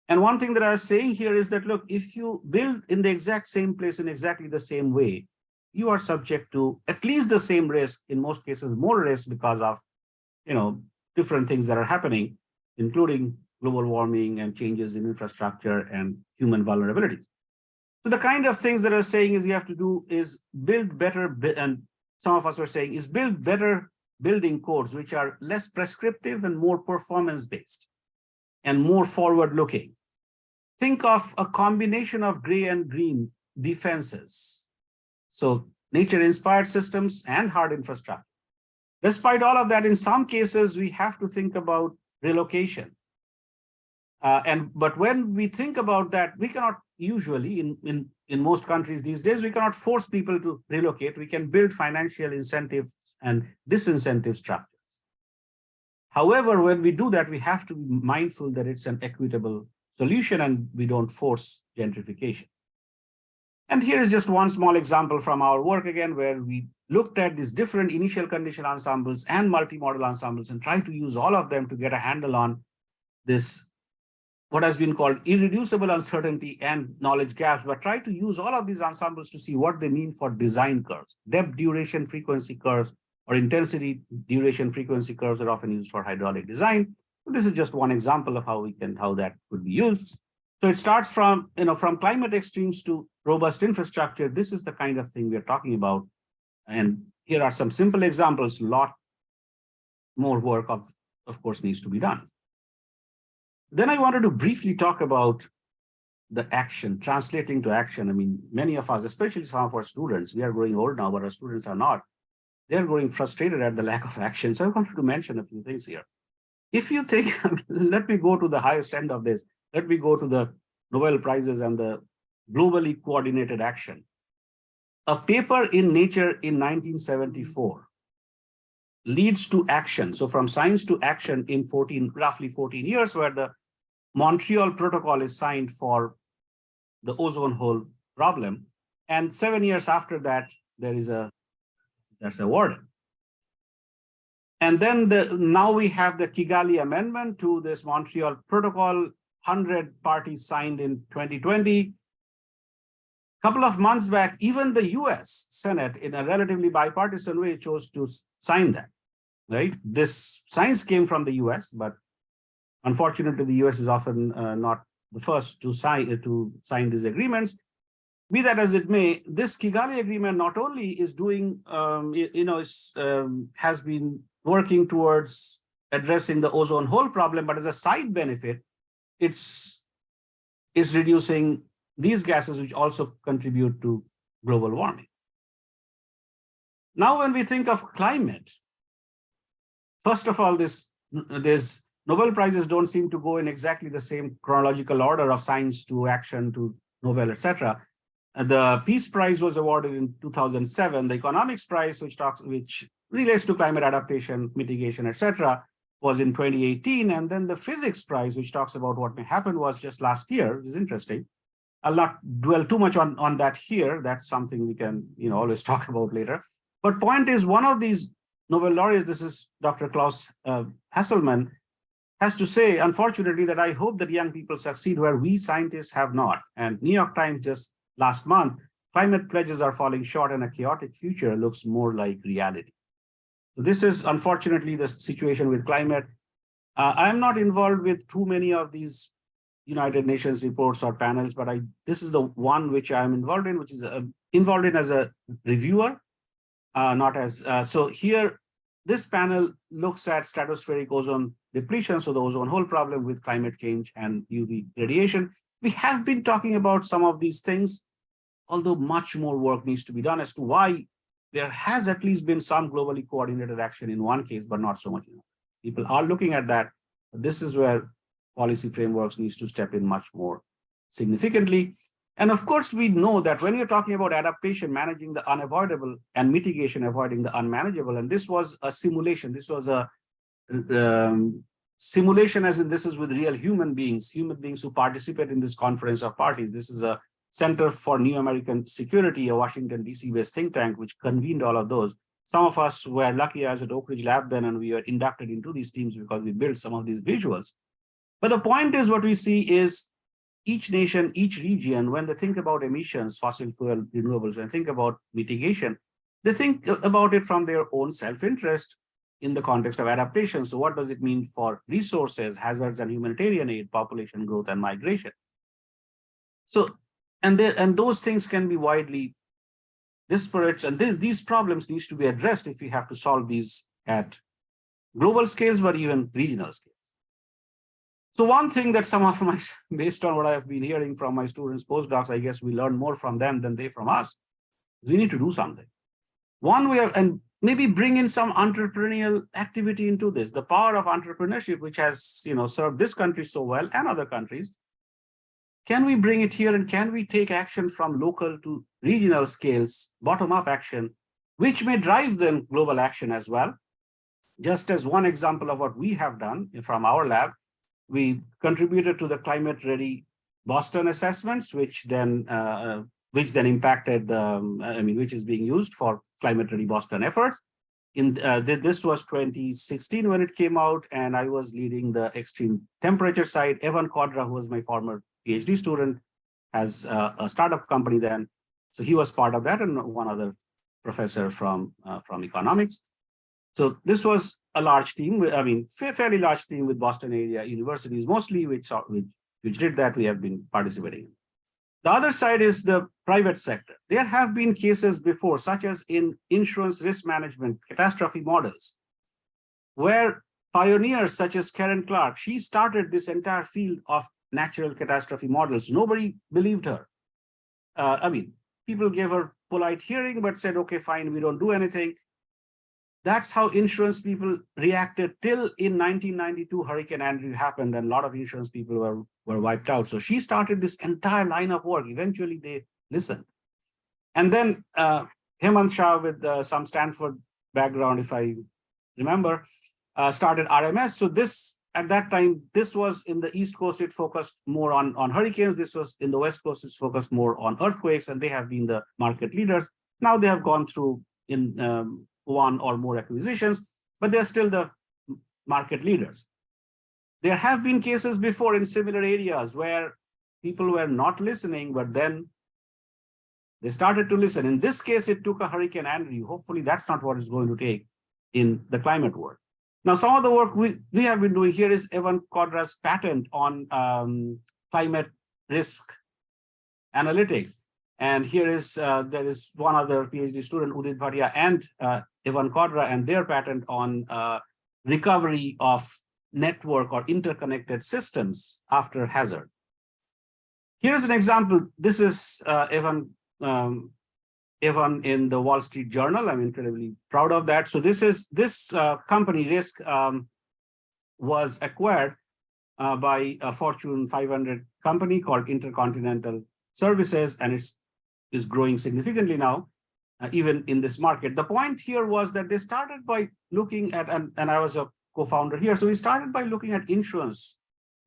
And one thing that I was saying here is that, look, if you build in the exact same place in exactly the same way, you are subject to at least the same risk, in most cases, more risk because of, different things that are happening, including global warming and changes in infrastructure and human vulnerabilities. So the kind of things that I was saying is you have to do is build better, and some of us are saying is build better building codes, which are less prescriptive and more performance-based and more forward-looking. Think of a combination of gray and green defenses. So nature-inspired systems and hard infrastructure. Despite all of that, in some cases, we have to think about relocation. But when we think about that, we cannot usually, in most countries these days, we cannot force people to relocate. We can build financial incentives and disincentive structures. However, when we do that, we have to be mindful that it's an equitable solution and we don't force gentrification. And here is just one small example from our work again, where we looked at these different initial condition ensembles and multi-model ensembles and tried to use all of them to get a handle on this, what has been called irreducible uncertainty and knowledge gaps, but try to use all of these ensembles to see what they mean for design curves. Depth, duration, frequency curves, or intensity, duration, frequency curves are often used for hydraulic design. This is just one example of how that could be used. So it starts from, from climate extremes to robust infrastructure. This is the kind of thing we're talking about. And here are some simple examples. A lot more work, of course, needs to be done. Then I wanted to briefly talk about the action, translating to action. I mean, many of us, especially some of our students, we are growing old now, but our students are not. They're growing frustrated at the lack of action. So I wanted to mention a few things here. If you think, let me go to the highest end of this. Let me go to the Nobel Prizes and the globally coordinated action. A paper in Nature in 1974 leads to action. So from science to action in roughly 14 years, where the Montreal Protocol is signed for the ozone hole problem. And 7 years after that, that's awarded. And then now we have the Kigali Amendment to this Montreal Protocol. 100 parties signed in 2020. A couple of months back, even the US Senate, in a relatively bipartisan way, chose to sign that, right? This science came from the US, but unfortunately, the US is often not the first to sign these agreements. Be that as it may, this Kigali agreement not only is doing, has been working towards addressing the ozone hole problem, but as a side benefit, it's reducing these gases, which also contribute to global warming. Now, when we think of climate, first of all, there's Nobel Prizes don't seem to go in exactly the same chronological order of science to action to Nobel, etc. The Peace Prize was awarded in 2007. The Economics Prize, which relates to climate adaptation, mitigation, etc., was in 2018. And then the Physics Prize, which talks about what may happen, was just last year. This is interesting. I'll not dwell too much on that here. That's something we can always talk about later. But point is, one of these Nobel laureates, this is Dr. Klaus Hasselmann, has to say, unfortunately, that I hope that young people succeed where we scientists have not. And New York Times just last month, climate pledges are falling short and a chaotic future looks more like reality. So this is unfortunately the situation with climate. I'm not involved with too many of these United Nations reports or panels, but this is the one which I'm involved in, which is involved in as a reviewer, not as, so here, this panel looks at stratospheric ozone depletion, so the ozone hole problem with climate change and UV radiation. We have been talking about some of these things, although much more work needs to be done as to why there has at least been some globally coordinated action in one case, but not so much. People are looking at that. This is where policy frameworks needs to step in much more significantly. And of course, we know that when you're talking about adaptation, managing the unavoidable, and mitigation, avoiding the unmanageable, and this was a simulation. This was a simulation, as in this is with real human beings who participate in this conference of parties. This is a Center for New American Security, a Washington, D.C. based think tank, which convened all of those. Some of us were lucky as at Oak Ridge Lab then, and we were inducted into these teams because we built some of these visuals. But the point is, what we see is each nation, each region, when they think about emissions, fossil fuel, renewables, and think about mitigation, they think about it from their own self-interest in the context of adaptation. So what does it mean for resources, hazards, and humanitarian aid, population growth, and migration? So, and those things can be widely disparate, and these problems needs to be addressed if we have to solve these at global scales, but even regional scales. So one thing that some of my, based on what I've been hearing from my students, postdocs, I guess we learn more from them than they from us, is we need to do something. One way, and maybe bring in some entrepreneurial activity into this, the power of entrepreneurship, which has served this country so well and other countries. Can we bring it here, and can we take action from local to regional scales, bottom-up action, which may drive then global action as well? Just as one example of what we have done from our lab, we contributed to the climate ready Boston assessments, which then impacted, which is being used for climate ready Boston efforts. This was 2016 when it came out, and I was leading the extreme temperature side. Evan Kodra, who was my former PhD student, has a startup company then. So he was part of that, and one other professor from economics. So this was a large team, fairly large team with Boston area universities, mostly which did that. We have been participating in. The other side is the private sector. There have been cases before, such as in insurance risk management, catastrophe models, where pioneers such as Karen Clark, she started this entire field of natural catastrophe models. Nobody believed her. I mean, people gave her polite hearing, but said, okay, fine, we don't do anything. That's how insurance people reacted till in 1992, Hurricane Andrew happened and a lot of insurance people were wiped out. So she started this entire line of work. Eventually they listened. And then Hemant Shah with some Stanford background, if I remember, started RMS. So this, at that time, this was in the East Coast, it focused more on hurricanes. This was in the West Coast, it's focused more on earthquakes, and they have been the market leaders. Now they have gone through in one or more acquisitions, but they're still the market leaders. There have been cases before in similar areas where people were not listening, but then they started to listen. In this case, it took a Hurricane Andrew. Hopefully that's not what it's going to take in the climate world. Now, some of the work we have been doing here is Evan Kodra's patent on climate risk analytics. And here is, there is one other PhD student, Udit Bhatia, and Evan Kodra, and their patent on recovery of network or interconnected systems after hazard. Here's an example. This is Evan in the Wall Street Journal. I'm incredibly proud of that. So this company, Risk, was acquired by a Fortune 500 company called Intercontinental Services, and is growing significantly now, even in this market. The point here was that they started by looking at, and I was a co-founder here, so we started by looking at insurance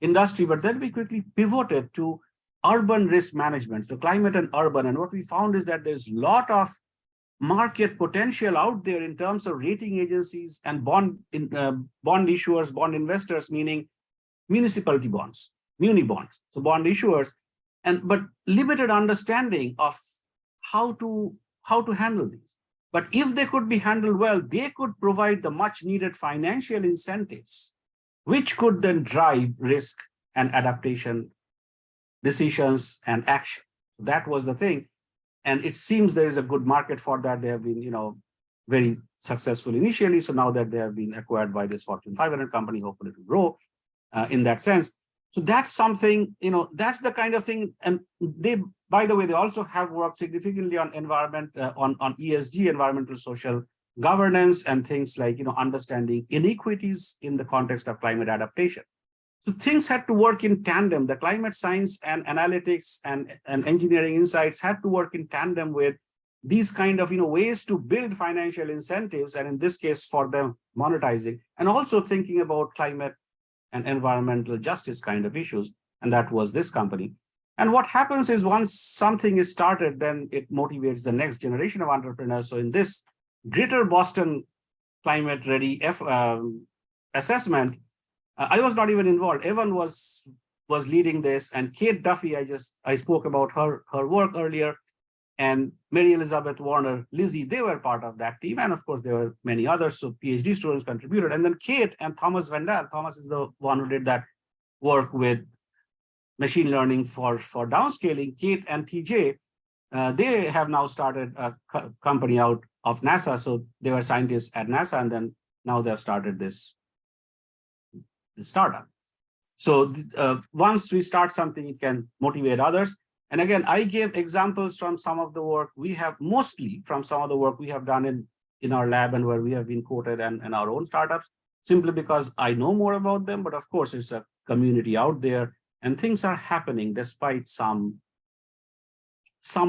industry, but then we quickly pivoted to urban risk management, so climate and urban. And what we found is that there's a lot of market potential out there in terms of rating agencies and bond issuers, bond investors, meaning municipality bonds, muni bonds, so bond issuers, but limited understanding of how to handle these. But if they could be handled well, they could provide the much needed financial incentives, which could then drive risk and adaptation decisions and action. That was the thing. And it seems there is a good market for that. They have been, very successful initially. So now that they have been acquired by this Fortune 500 company, hopefully it will grow in that sense. So that's something, that's the kind of thing. And they, by the way, they also have worked significantly on environment, on ESG, environmental social governance, and things like, understanding inequities in the context of climate adaptation. So things had to work in tandem. The climate science and analytics and engineering insights had to work in tandem with these kind of ways to build financial incentives, and in this case for them monetizing, and also thinking about climate and environmental justice kind of issues. And that was this company. And what happens is once something is started, then it motivates the next generation of entrepreneurs. So in this Greater Boston Climate Ready assessment, I was not even involved. Evan was leading this, and Kate Duffy, I spoke about her work earlier, and Mary Elizabeth Warner, Lizzie, they were part of that team. And of course, there were many others. So PhD students contributed. And then Kate and Thomas Vandal, Thomas is the one who did that work with machine learning for downscaling. Kate and TJ, they have now started a company out of NASA. So they were scientists at NASA, and then now they have started this startup. So once we start something, it can motivate others. And again, I gave examples from some of the work we have, mostly from some of the work we have done in our lab and where we have been quoted and our own startups, simply because I know more about them. But of course, it's a community out there, and things are happening despite some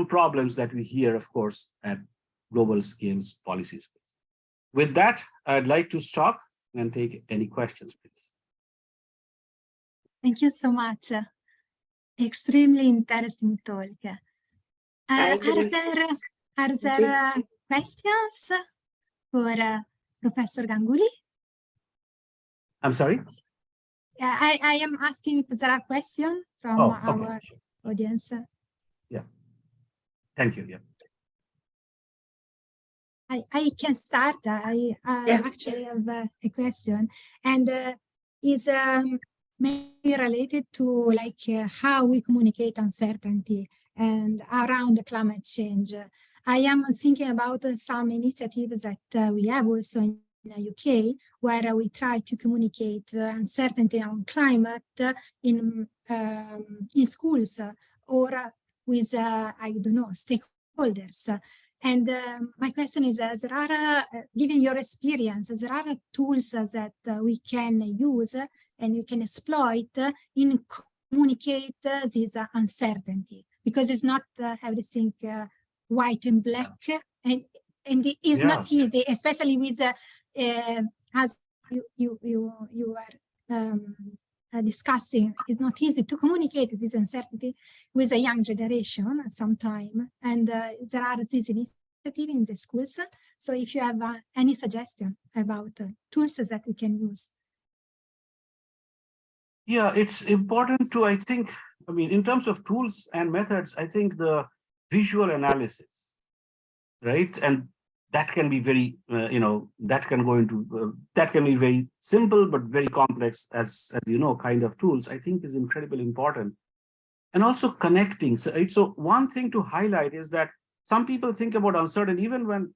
problems that we hear, of course, at global scales, policy scales. With that, I'd like to stop and take any questions, please. Thank you so much. Extremely interesting talk. Are there questions for Professor Ganguly? I'm sorry? I am asking if there are questions from our audience. Yeah. Thank you. Yeah. I can start. I actually have a question, and is maybe related to how we communicate uncertainty and around climate change. I am thinking about some initiatives that we have also in the UK, where we try to communicate uncertainty on climate in schools or with, I don't know, stakeholders. And my question is, there are, given your experience, there are tools that we can use and you can exploit in communicate this uncertainty, because it's not everything white and black, and it is not easy, especially with as you are discussing. It's not easy to communicate this uncertainty with a young generation sometimes, and there are these initiatives in the schools. So if you have any suggestion about tools that we can use. Yeah, it's important to, I think, I mean, in terms of tools and methods, I think the visual analysis, right? And that can be very, that can go into, that can be very simple, but very complex, as you know, kind of tools, I think is incredibly important. And also connecting. So one thing to highlight is that some people think about uncertainty, even when,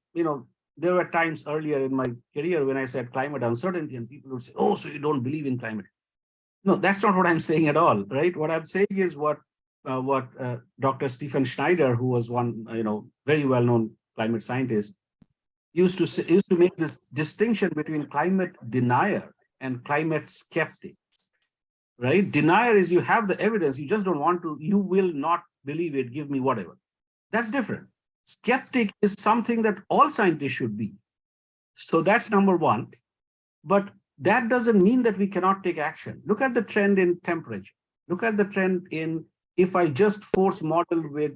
there were times earlier in my career when I said climate uncertainty, and people would say, oh, so you don't believe in climate. No, that's not what I'm saying at all, right? What I'm saying is what Dr. Stephen Schneider, who was one, very well-known climate scientist, used to make this distinction between climate denier and climate skeptic, right? Denier is you have the evidence, you just don't want to, you will not believe it, give me whatever. That's different. Skeptic is something that all scientists should be. So that's number one. But that doesn't mean that we cannot take action. Look at the trend in temperature. Look at the trend in, if I just force model with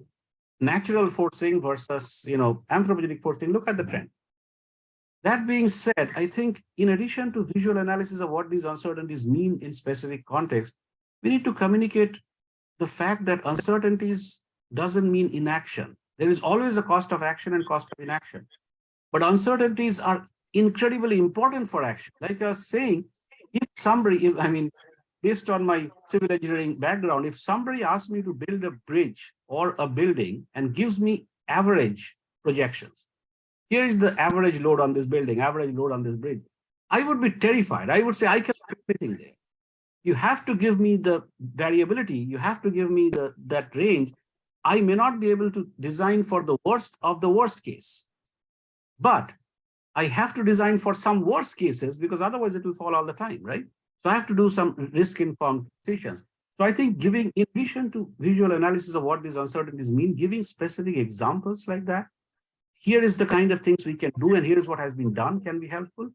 natural forcing versus, anthropogenic forcing, look at the trend. That being said, I think in addition to visual analysis of what these uncertainties mean in specific context, we need to communicate the fact that uncertainties doesn't mean inaction. There is always a cost of action and cost of inaction. But uncertainties are incredibly important for action. Like I was saying, if somebody, based on my civil engineering background, if somebody asks me to build a bridge or a building and gives me average projections, here is the average load on this building, average load on this bridge, I would be terrified. I would say, I can do anything there. You have to give me the variability. You have to give me that range. I may not be able to design for the worst of the worst case, but I have to design for some worst cases, because otherwise it will fall all the time, right? So I have to do some risk-informed decisions. So I think giving, in addition to visual analysis of what these uncertainties mean, giving specific examples like that, here is the kind of things we can do, and here's what has been done, can be helpful.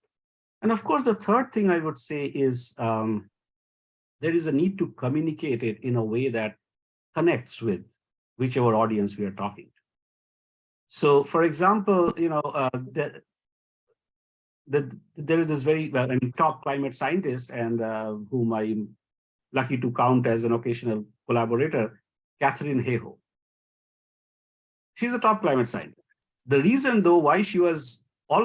And of course, the third thing I would say is there is a need to communicate it in a way that connects with whichever audience we are talking to. So, for example, there is this very top climate scientist, and whom I'm lucky to count as an occasional collaborator, Catherine Hayhoe. She's a top climate scientist. The reason, though, why she was a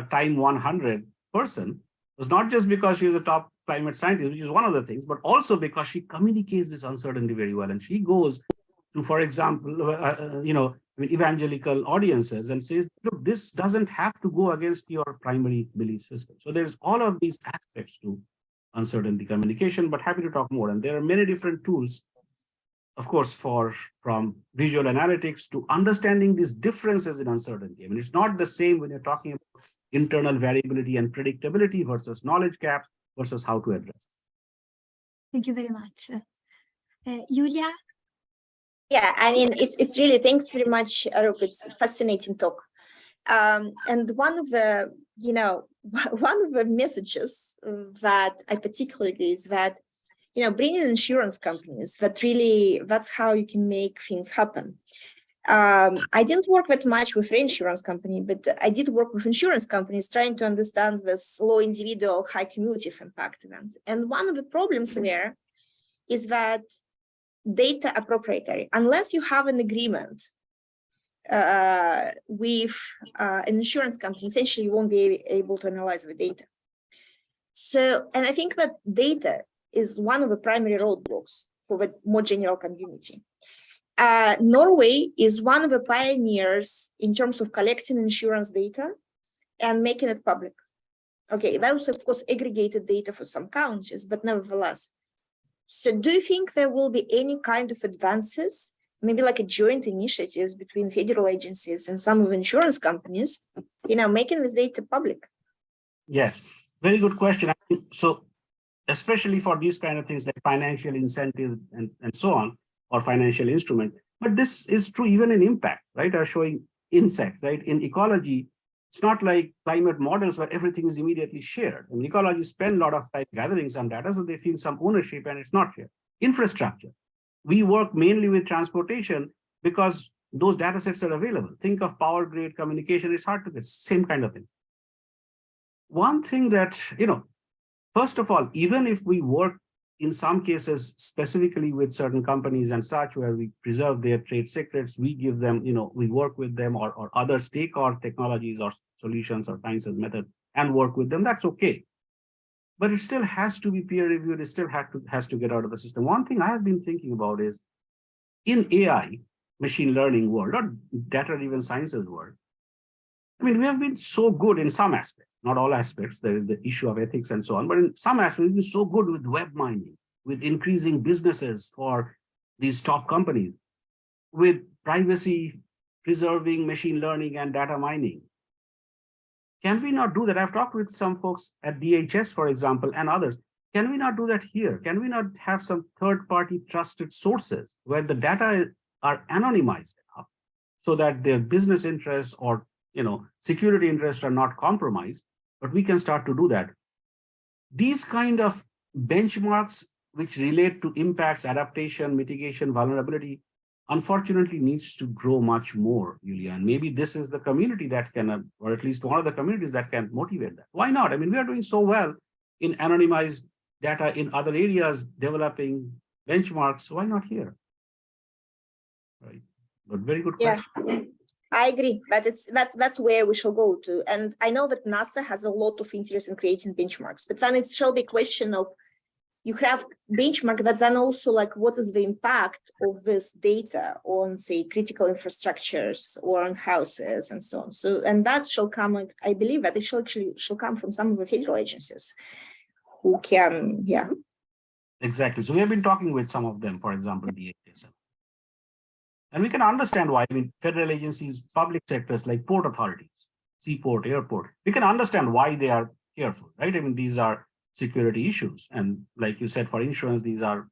time 100 person was not just because she was a top climate scientist, which is one of the things, but also because she communicates this uncertainty very well. And she goes to, for example, evangelical audiences and says, look, this doesn't have to go against your primary belief system. So there's all of these aspects to uncertainty communication, but happy to talk more. And there are many different tools, of course, from visual analytics to understanding these differences in uncertainty. I mean, it's not the same when you're talking about internal variability and predictability versus knowledge gaps versus how to address. Thank you very much. Julia? Yeah, it's really, thanks very much, Auroop. It's a fascinating talk. And one of the messages that I particularly is that, bringing insurance companies, that's how you can make things happen. I didn't work that much with reinsurance company, but I did work with insurance companies trying to understand this low individual, high cumulative impact events. And one of the problems there is that data are proprietary. Unless you have an agreement with an insurance company, essentially you won't be able to analyze the data. So, and I think that data is one of the primary roadblocks for the more general community. Norway is one of the pioneers in terms of collecting insurance data and making it public. Okay, that was, of course, aggregated data for some counties, but nevertheless. So do you think there will be any kind of advances, maybe like a joint initiatives between federal agencies and some of insurance companies, making this data public? Yes, very good question. So especially for these kind of things like financial incentive and so on, or financial instrument. But this is true even in impact, right? Are showing insects, right? In ecology, it's not like climate models where everything is immediately shared. In ecology, spend a lot of time gathering some data, so they feel some ownership and it's not shared. Infrastructure. We work mainly with transportation because those data sets are available. Think of power grid communication, it's hard to get, same kind of thing. One thing that, first of all, even if we work in some cases specifically with certain companies and such where we preserve their trade secrets, we give them, we work with them or others take our technologies or solutions or sciences method and work with them, that's okay. But it still has to be peer reviewed, it still has to get out of the system. One thing I have been thinking about is in AI, machine learning world or data-driven sciences world, we have been so good in some aspects, not all aspects. There is the issue of ethics and so on, but in some aspects, we've been so good with web mining, with increasing businesses for these top companies, with privacy preserving machine learning and data mining. Can we not do that? I've talked with some folks at DHS, for example, and others. Can we not do that here? Can we not have some third-party trusted sources where the data are anonymized enough so that their business interests or security interests are not compromised, but we can start to do that. These kind of benchmarks which relate to impacts, adaptation, mitigation, vulnerability, unfortunately needs to grow much more, Yulia. And maybe this is the community that can, or at least one of the communities that can motivate that. Why not? We are doing so well in anonymized data in other areas, developing benchmarks. Why not here? Right. But very good question. Yeah. I agree, but that's where we shall go to. And I know that NASA has a lot of interest in creating benchmarks, but then it shall be a question of you have benchmark, but then also what is the impact of this data on, say, critical infrastructures or on houses and so on. So, and that shall come, I believe that it shall come from some of the federal agencies who can, yeah. Exactly. So we have been talking with some of them, for example, DHS. And we can understand why. Federal agencies, public sectors like port authorities, seaport, airport, we can understand why they are careful, right? These are security issues. And like you said, for insurance, these are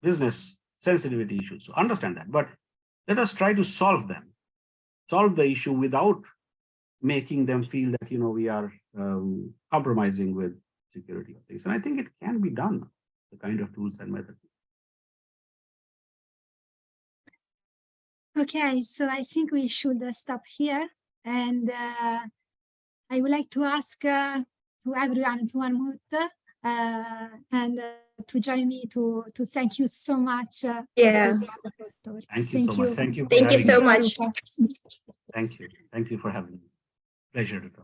business sensitivity issues. So understand that. But let us try to solve them, solve the issue without making them feel that, we are compromising with security of things. And I think it can be done, the kind of tools and methods. Okay, so I think we should stop here. And I would like to ask to everyone to unmute and to join me to thank you so much. Yeah. Thank you so much. Thank you. Thank you so much. Thank you. Thank you for having me. Pleasure to talk.